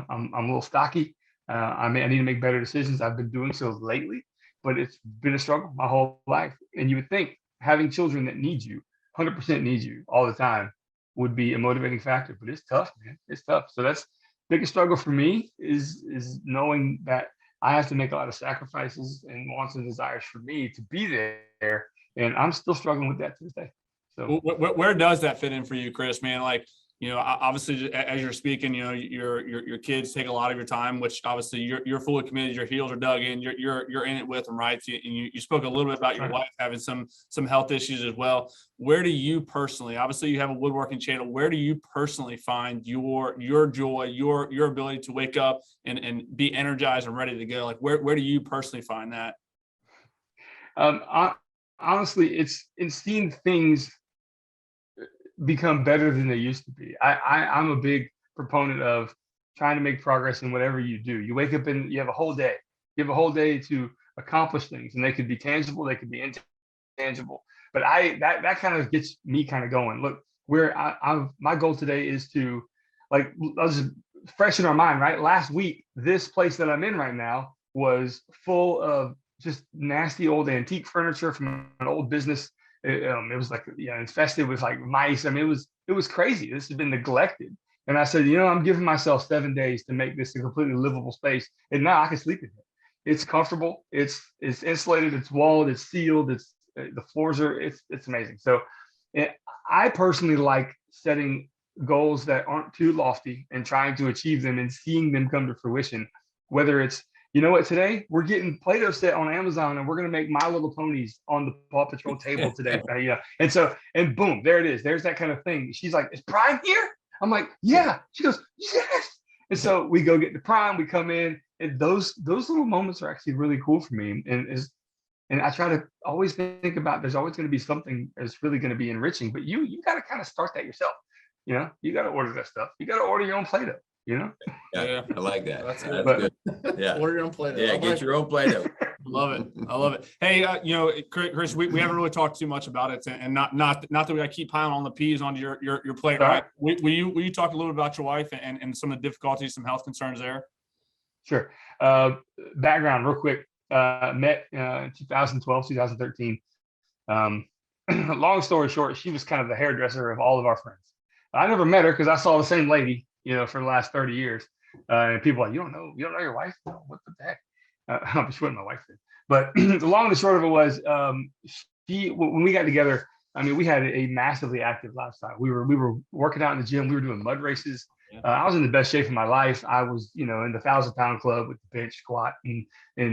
Speaker 3: I'm a little stocky. I need to make better decisions. I've been doing so lately, but it's been a struggle my whole life. And you would think having children that need you, 100% need you all the time, would be a motivating factor, but it's tough, man. It's tough. So that's the biggest struggle for me, is knowing that I have to make a lot of sacrifices and wants and desires for me to be there. And I'm still struggling with that to this day. So
Speaker 1: where does that fit in for you, Chris, man? Like, obviously, as you're speaking, your kids take a lot of your time, which obviously you're fully committed. Your heels are dug in. You're in it with them, right? And you spoke a little bit about your wife having some health issues as well. Where do you personally, obviously, you have a woodworking channel. Where do you personally find your joy, your ability to wake up and be energized and ready to go? Like, where do you personally find that?
Speaker 3: Honestly, it's in seeing things become better than they used to be. I'm a big proponent of trying to make progress in whatever you do. You wake up and you have a whole day. You have a whole day to accomplish things, and they could be tangible, they could be intangible. But that kind of gets me kind of going. Look, my goal today is to, like, let's just freshen our mind, right? Last week, this place that I'm in right now was full of just nasty old antique furniture from an old business. It was like, infested with like mice. I mean, it was crazy. This has been neglected. And I said, I'm giving myself 7 days to make this a completely livable space. And now I can sleep in it. It's comfortable. It's insulated. It's walled. It's sealed. The floors are. It's amazing. So, I personally like setting goals that aren't too lofty and trying to achieve them and seeing them come to fruition. Whether it's, today we're getting Play-Doh set on Amazon, and we're going to make My Little Ponies on the Paw Patrol table today. And boom, there it is. There's that kind of thing. She's like, "Is Prime here?" I'm like, "Yeah." She goes, "Yes." And so we go get the Prime, we come in, and those little moments are actually really cool for me. And I try to always think about, there's always going to be something that's really going to be enriching, but you got to kind of start that yourself. You got to order that stuff. You got to order your own Play-Doh.
Speaker 2: Yeah, I like that.
Speaker 1: That's
Speaker 2: good. Yeah.
Speaker 1: Order your own Play-Doh.
Speaker 2: Yeah, get your own Play-Doh.
Speaker 1: Love it. I love it. Hey, Chris, we haven't really talked too much about it, and not that we got to keep piling on the peas onto your plate, right? Will you talk a little bit about your wife and some of the difficulties, some health concerns there?
Speaker 3: Sure. Background real quick. Met in 2012, 2013. Long story short, she was kind of the hairdresser of all of our friends. I never met her because I saw the same lady, for the last 30 years. And people are like, you don't know your wife? No, what the heck? I'm sure my wife did. But the long and the short of it was, when we got together, I mean, we had a massively active lifestyle. We were working out in the gym. We were doing mud races. I was in the best shape of my life. I was, in the 1,000-pound club with the bench, squat, and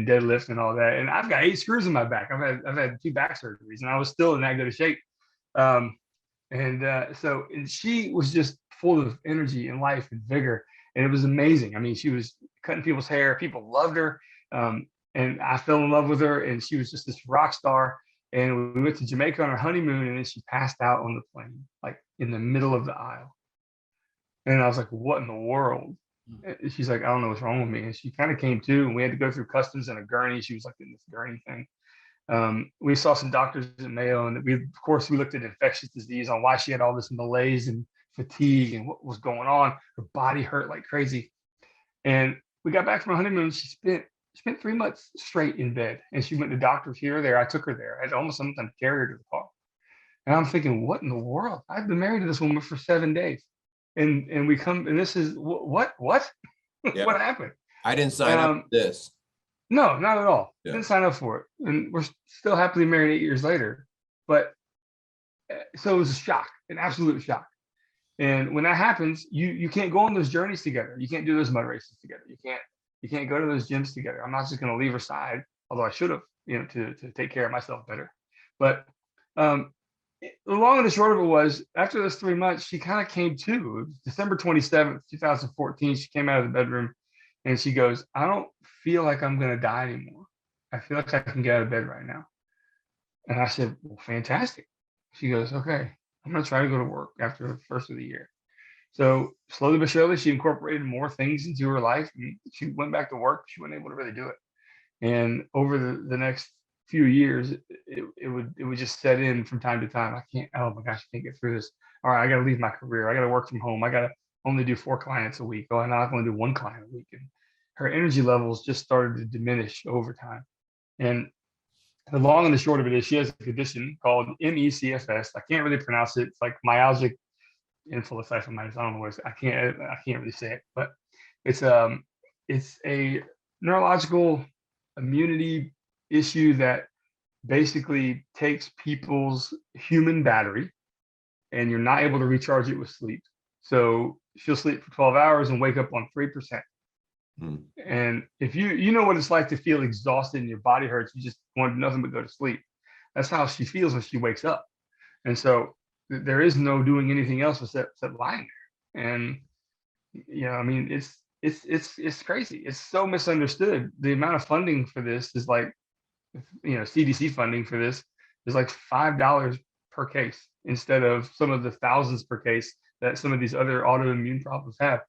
Speaker 3: deadlift and all that. And I've got 8 screws in my back. I've had 2 back surgeries, and I was still in that good of shape. So she was just full of energy and life and vigor, and it was amazing. I mean, she was cutting people's hair. People loved her, and I fell in love with her. And she was just this rock star. And we went to Jamaica on our honeymoon, and then she passed out on the plane, like in the middle of the aisle. And I was like, "What in the world?" And she's like, "I don't know what's wrong with me." And she kind of came to, and we had to go through customs in a gurney. She was like in this gurney thing. We saw some doctors at Mayo, and we looked at infectious disease, on why she had all this malaise and fatigue and what was going on. Her body hurt like crazy. And we got back from our honeymoon. She spent spent 3 months straight in bed, and she went to doctors here or there. I took her there. I had almost sometimes carry her to the car. And I'm thinking, what in the world? I've been married to this woman for 7 days. And we come, and this is what?
Speaker 2: Yeah.
Speaker 3: What happened?
Speaker 2: I didn't sign up for this.
Speaker 3: No, not at all.
Speaker 2: Yeah.
Speaker 3: Didn't sign up for it. And we're still happily married 8 years later. But so it was a shock, an absolute shock. And when that happens, you can't go on those journeys together. You can't do those mud races together. You can't go to those gyms together. I'm not just going to leave her side, although I should have, to take care of myself better. But the long and the short of it was, after those 3 months, she kind of came to. It was December 27th, 2014. She came out of the bedroom and she goes, I don't feel like I'm going to die anymore. I feel like I can get out of bed right now. And I said, well, fantastic. She goes, okay, I'm going to try to go to work after the first of the year. So slowly but surely, she incorporated more things into her life. And she went back to work. She wasn't able to really do it. And over the next few years, it would just set in from time to time. Oh my gosh, I can't get through this. All right, I got to leave my career. I got to work from home. I got to only do 4 clients a week. Oh, and I can only do 1 client a week. And her energy levels just started to diminish over time. And the long and the short of it is, she has a condition called MECFS. I can't really pronounce it. It's like myalgic encephalomyelitis. I don't know what I can't really say it, but it's a neurological immunity issue that basically takes people's human battery, and you're not able to recharge it with sleep. So she'll sleep for 12 hours and wake up on 3%. And if you know what it's like to feel exhausted and your body hurts, you just want nothing but go to sleep. That's how she feels when she wakes up. And so there is no doing anything else except lying there. And I mean, it's crazy. It's so misunderstood. The amount of funding for this is like, CDC funding for this is like $5 per case instead of some of the thousands per case that some of these other autoimmune problems have.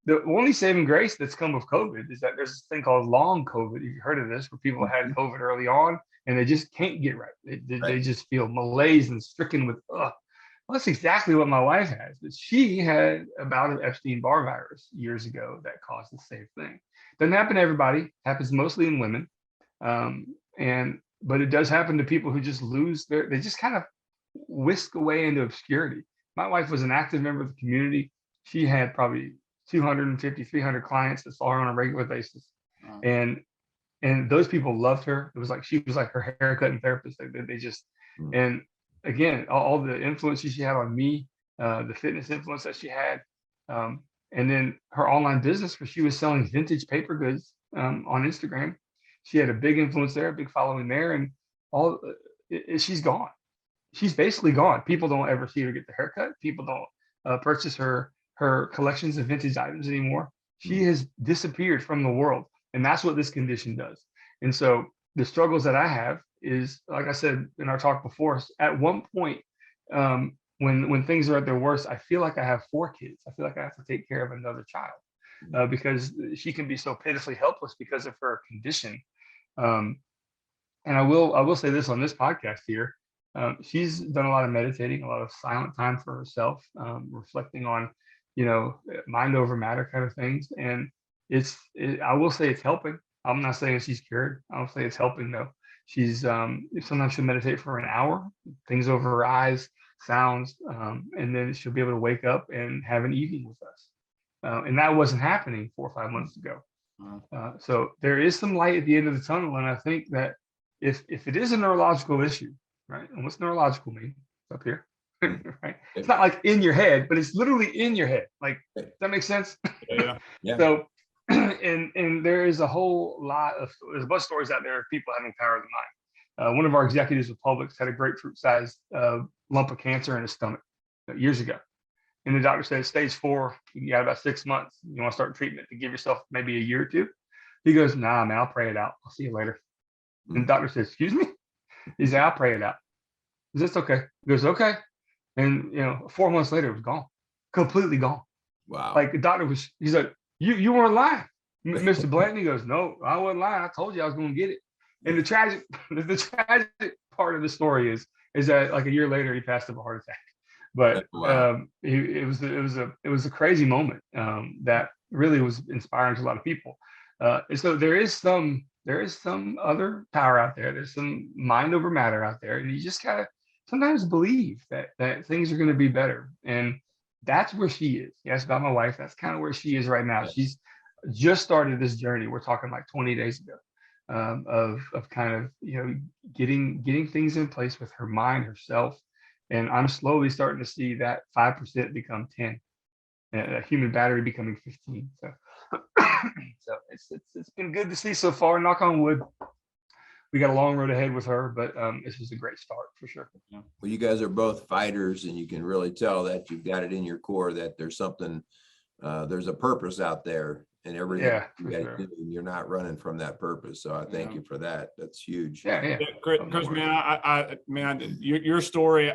Speaker 3: The only saving grace that's come with COVID is that there's this thing called long COVID. You've heard of this, where people had COVID early on and they just can't get right. They just feel malaise and stricken with, well, that's exactly what my wife has. But she had a bout of Epstein-Barr virus years ago that caused the same thing. Doesn't happen to everybody. Happens mostly in women. But it does happen to people who just they just kind of whisk away into obscurity. My wife was an active member of the community. She had probably 250, 300 clients that saw her on a regular basis. Wow. And those people loved her. It was like, she was like her haircut and therapist. They just, and again, all the influences she had on me, the fitness influence that she had, and then her online business, where she was selling vintage paper goods on Instagram. She had a big influence there, a big following there, and she's gone. She's basically gone. People don't ever see her get the haircut. People don't purchase her collections of vintage items anymore. She has disappeared from the world, and that's what this condition does. And so the struggles that I have is, like I said in our talk before, at one point, when things are at their worst, I feel like I have 4 kids. I feel like I have to take care of another child because she can be so pitifully helpless because of her condition. And I will say this on this podcast here. She's done a lot of meditating, a lot of silent time for herself, reflecting on, mind over matter kind of things. And I will say it's helping. I'm not saying she's cured. I'll say it's helping though. She's sometimes she'll meditate for an hour, things over her eyes, sounds, and then she'll be able to wake up and have an evening with us. And that wasn't happening 4 or 5 months ago. So there is some light at the end of the tunnel. And I think that if it is a neurological issue, right? And what's neurological mean? It's up here, right? It's not like in your head, but it's literally in your head. Like, does that make sense?
Speaker 1: Yeah.
Speaker 3: So, and there is a whole lot of, there's a bunch of stories out there of people having power of the mind. One of our executives with Publix had a grapefruit-sized lump of cancer in his stomach years ago. And the doctor said, stage 4, you got about 6 months. You want to start treatment to give yourself maybe a year or 2? He goes, nah, man, I'll pray it out. I'll see you later. And the doctor says, excuse me? He said, I'll pray it out. He says, okay. He goes, okay. And 4 months later, it was gone. Completely gone.
Speaker 2: Wow.
Speaker 3: Like the doctor he's like, you weren't lying, Mr. Blanton. He goes, no, I wasn't lying. I told you I was going to get it. And the tragic part of the story is that like a year later, he passed of a heart attack. But
Speaker 2: wow.
Speaker 3: It was a crazy moment that really was inspiring to a lot of people. And so there is some other power out there. There's some mind over matter out there, and you just gotta sometimes believe that things are going to be better. And that's where she is. Yes, about my wife. That's kind of where she is right now. She's just started this journey. We're talking like 20 days ago, of kind of getting things in place with her mind, herself, and I'm slowly starting to see that 5% become 10, and a human battery becoming 15. So, so it's been good to see so far. Knock on wood. We got a long road ahead with her, but this was a great start for sure.
Speaker 2: Well, you guys are both fighters, and you can really tell that you've got it in your core that there's something, there's a purpose out there, and everything you got to do, and you're not running from that purpose. So I thank you for that. That's huge.
Speaker 3: Yeah.
Speaker 1: Chris, man, your story,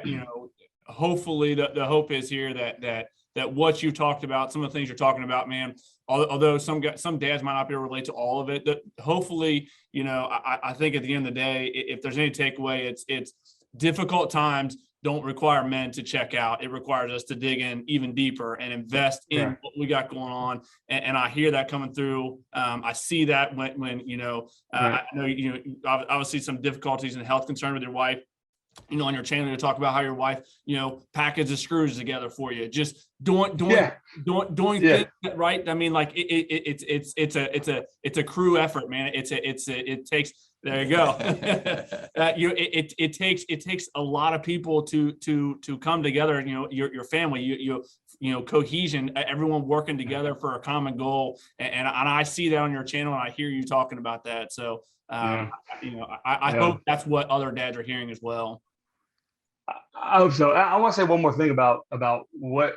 Speaker 1: hopefully the hope is here that what you talked about, some of the things you're talking about, man, although some dads might not be able to relate to all of it, that hopefully, I think at the end of the day, if there's any takeaway, it's difficult times don't require men to check out. It requires us to dig in even deeper and invest in what we got going on. And I hear that coming through. I see that when I know, obviously some difficulties and health concern with your wife. On your channel to talk about how your wife, packages screws together for you, just doing things right. I mean, like it's a crew effort, man. It takes, there you go. It takes a lot of people to come together. Your family, cohesion, everyone working together for a common goal. And I see that on your channel, and I hear you talking about that. So, I hope that's what other dads are hearing as well.
Speaker 3: I hope so. I want to say one more thing about what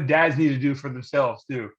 Speaker 3: dads need to do for themselves too.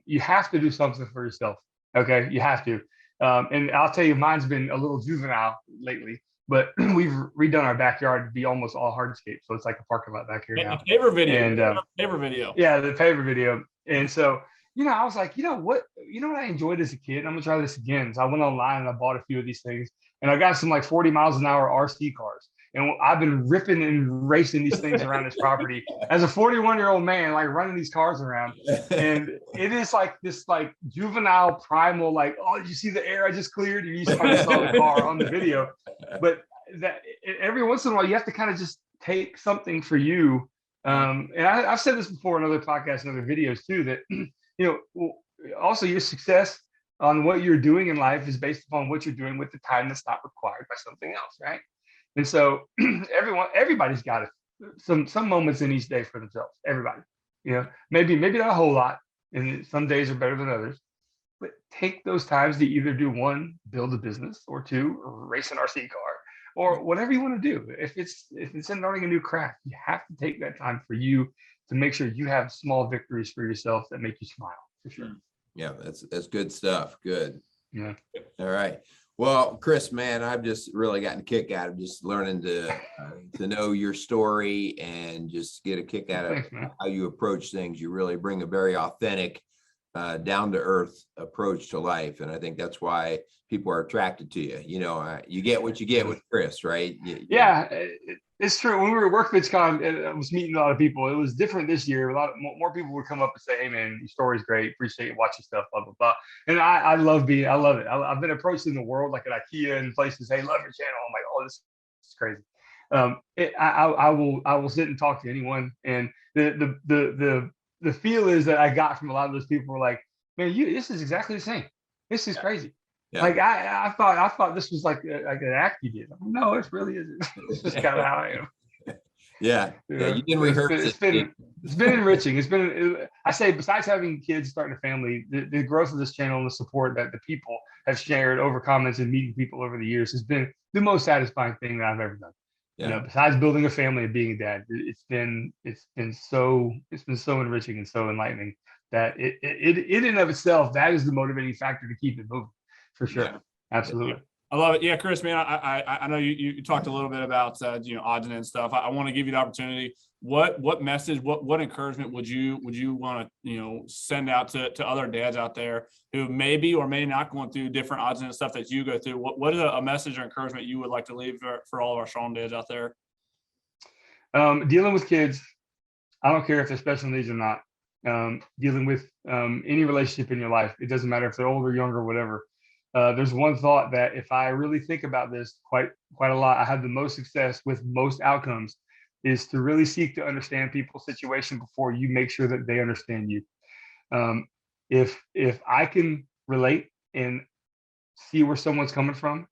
Speaker 3: You have to do something for yourself. Okay, you have to. And I'll tell you, mine's been a little juvenile lately, but we've redone our backyard to be almost all hardscape, so it's like a parking lot back here now.
Speaker 1: Favorite video.
Speaker 3: Yeah, the favorite video. And so, I was like, what I enjoyed as a kid? I'm gonna try this again. So I went online and I bought a few of these things, and I got some like 40 miles an hour RC cars. And I've been ripping and racing these things around this property as a 41-year-old man, like running these cars around. And it is like this like juvenile primal, like, oh, did you see the air I just cleared? And you saw the car on the video. But that every once in a while, you have to kind of just take something for you. And I've said this before in other podcasts and other videos too, that, also your success on what you're doing in life is based upon what you're doing with the time that's not required by something else, right? And so everybody's got it. Some moments in each day for themselves. Everybody, maybe not a whole lot, and some days are better than others. But take those times to either do one, build a business, or two, race an RC car, or whatever you want to do. If it's in learning a new craft, you have to take that time for you to make sure you have small victories for yourself that make you smile. For sure.
Speaker 2: Yeah, that's good stuff. Good.
Speaker 3: Yeah.
Speaker 2: All right. Well, Chris, man, I've just really gotten a kick out of just learning to know your story and just get a kick out of how you approach things. You really bring a very authentic, down to earth approach to life. And I think that's why people are attracted to you. You get what you get with Chris, right?
Speaker 3: Yeah, it's true. When we were at WorkFitCon, I was meeting a lot of people. It was different this year. A lot more people would come up and say, "Hey, man, your story's great. Appreciate watching stuff, blah blah blah." And I love it. I've been approached in the world, like at IKEA and places. Hey, love your channel. I'm like, oh, this is crazy. I will sit and talk to anyone, and the feel is that I got from a lot of those people were like, "Man, this is exactly the same. This is crazy." Yeah. Like I thought this was like an act you did. No, it really isn't. It's just kind of how I am.
Speaker 2: Yeah, you didn't rehearse it.
Speaker 3: It's been enriching. I say, besides having kids, starting a family, the growth of this channel and the support that the people have shared over comments and meeting people over the years has been the most satisfying thing that I've ever done. Yeah. Besides building a family and being a dad, it's been so enriching and so enlightening that it in and of itself, that is the motivating factor to keep it moving. For sure. Yeah. Absolutely.
Speaker 1: I love it. Yeah, Chris, man, I know you talked a little bit about, odds and stuff. I want to give you the opportunity. What message, what encouragement would you want to, send out to other dads out there who maybe or may not going through different odds and stuff that you go through? What is a message or encouragement you would like to leave for all of our strong dads out there?
Speaker 3: Dealing with kids, I don't care if they're special needs or not. dealing with any relationship in your life. It doesn't matter if they're old or young or whatever. There's one thought that if I really think about this quite a lot, I have the most success with most outcomes, is to really seek to understand people's situation before you make sure that they understand you. If I can relate and see where someone's coming from,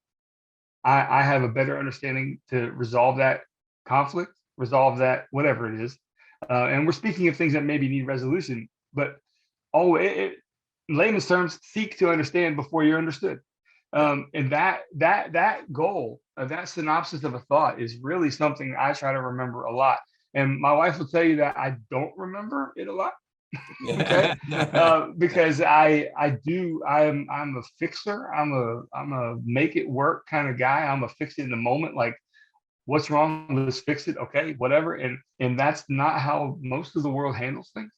Speaker 3: I have a better understanding to resolve that conflict, resolve that whatever it is. And we're speaking of things that maybe need resolution, but in layman's terms, seek to understand before you're understood. And that goal, that synopsis of a thought is really something I try to remember a lot. And my wife will tell you that I don't remember it a lot. Okay. Because I'm a fixer. I'm a make it work kind of guy. I'm a fix it in the moment. Like, what's wrong? Let's fix it. Okay, whatever. And that's not how most of the world handles things.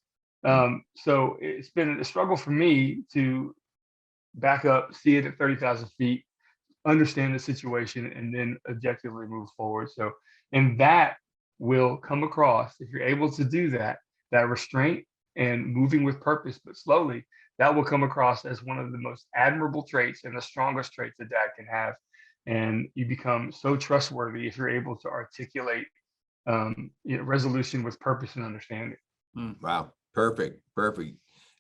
Speaker 3: So it's been a struggle for me to back up, see it at 30,000 feet, understand the situation, and then objectively move forward. So, and that will come across, if you're able to do that restraint and moving with purpose, but slowly, that will come across as one of the most admirable traits and the strongest traits that dad can have. And you become so trustworthy if you're able to articulate resolution with purpose and understanding.
Speaker 2: Wow. Perfect.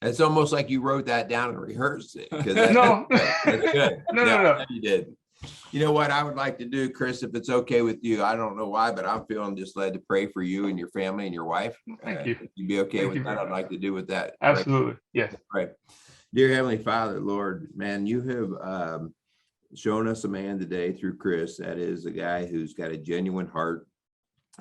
Speaker 2: It's almost like you wrote that down and rehearsed it.
Speaker 3: No.
Speaker 2: That's good.
Speaker 3: No.
Speaker 2: You did. You know what I would like to do, Chris, if it's okay with you, I don't know why, but I'm feeling just led to pray for you and your family and your wife.
Speaker 3: Thank you.
Speaker 2: If you'd be okay
Speaker 3: Thank
Speaker 2: with
Speaker 3: you
Speaker 2: that, I'd like to do with that.
Speaker 3: Absolutely. Yes.
Speaker 2: Right. Dear Heavenly Father, Lord, man, you have shown us a man today through Chris that is a guy who's got a genuine heart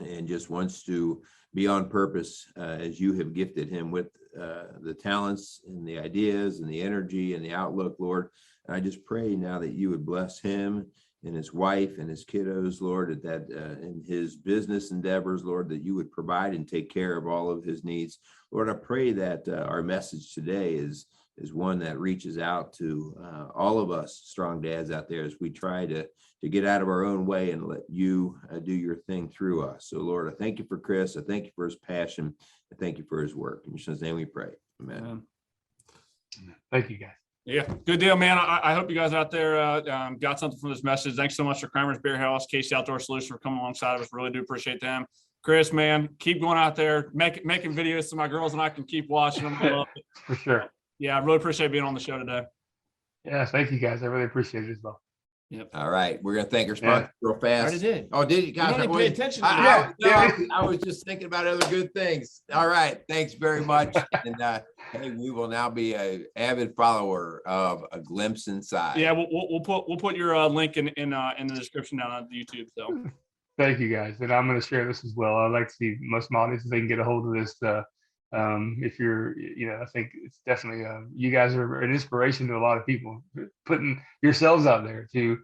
Speaker 2: and just wants to be on purpose as you have gifted him with the talents and the ideas and the energy and the outlook, Lord. And I just pray now that you would bless him and his wife and his kiddos, Lord, that in his business endeavors, Lord, that you would provide and take care of all of his needs. Lord, I pray that our message today is one that reaches out to all of us strong dads out there as we try to get out of our own way and let you do your thing through us. So, Lord, I thank you for Chris. I thank you for his passion. I thank you for his work. In your son's name we pray. Amen.
Speaker 3: Thank you, guys.
Speaker 1: Yeah, good deal, man. I hope you guys out there got something from this message. Thanks so much to Kramer's Beer House, Casey Outdoor Solutions for coming alongside of us. Really do appreciate them. Chris, man, keep going out there, making videos so my girls and I can keep watching them. I love it.
Speaker 3: For sure.
Speaker 1: Yeah, I really appreciate being on the show today.
Speaker 3: Yeah, thank you, guys. I really appreciate it as well.
Speaker 1: Yep.
Speaker 2: All right. We're going to thank our sponsor real fast.
Speaker 1: I already did.
Speaker 2: Oh, did you guys?
Speaker 1: You pay attention to
Speaker 2: I was just thinking about other good things. All right. Thanks very much. And hey, we will now be an avid follower of A Glimpse Inside.
Speaker 1: Yeah, we'll put your link in the description down on YouTube. So
Speaker 3: thank you, guys. And I'm going to share this as well. I'd like to see most of my audience, if they can get a hold of this. If you're, I think it's definitely, you guys are an inspiration to a lot of people, putting yourselves out there to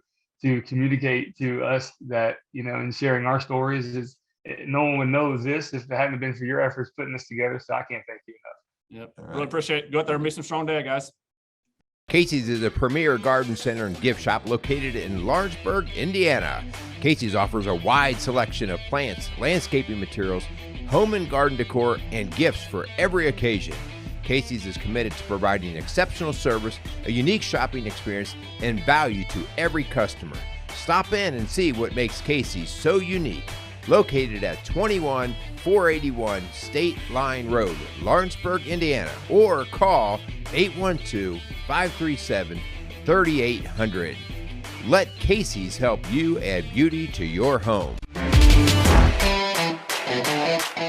Speaker 3: communicate to us that, and sharing our stories is, no one would know this if it hadn't been for your efforts putting this together. So I can't thank you enough.
Speaker 1: Yep. Really appreciate it. Go out there and meet some strong dad, guys.
Speaker 4: Casey's is a premier garden center and gift shop located in Lawrenceburg, Indiana. Casey's offers a wide selection of plants, landscaping materials, home and garden decor, and gifts for every occasion. Casey's is committed to providing exceptional service, a unique shopping experience, and value to every customer. Stop in and see what makes Casey's so unique. Located at 21481 State Line Road, Lawrenceburg, Indiana, or call 812-537-3800. Let Casey's help you add beauty to your home.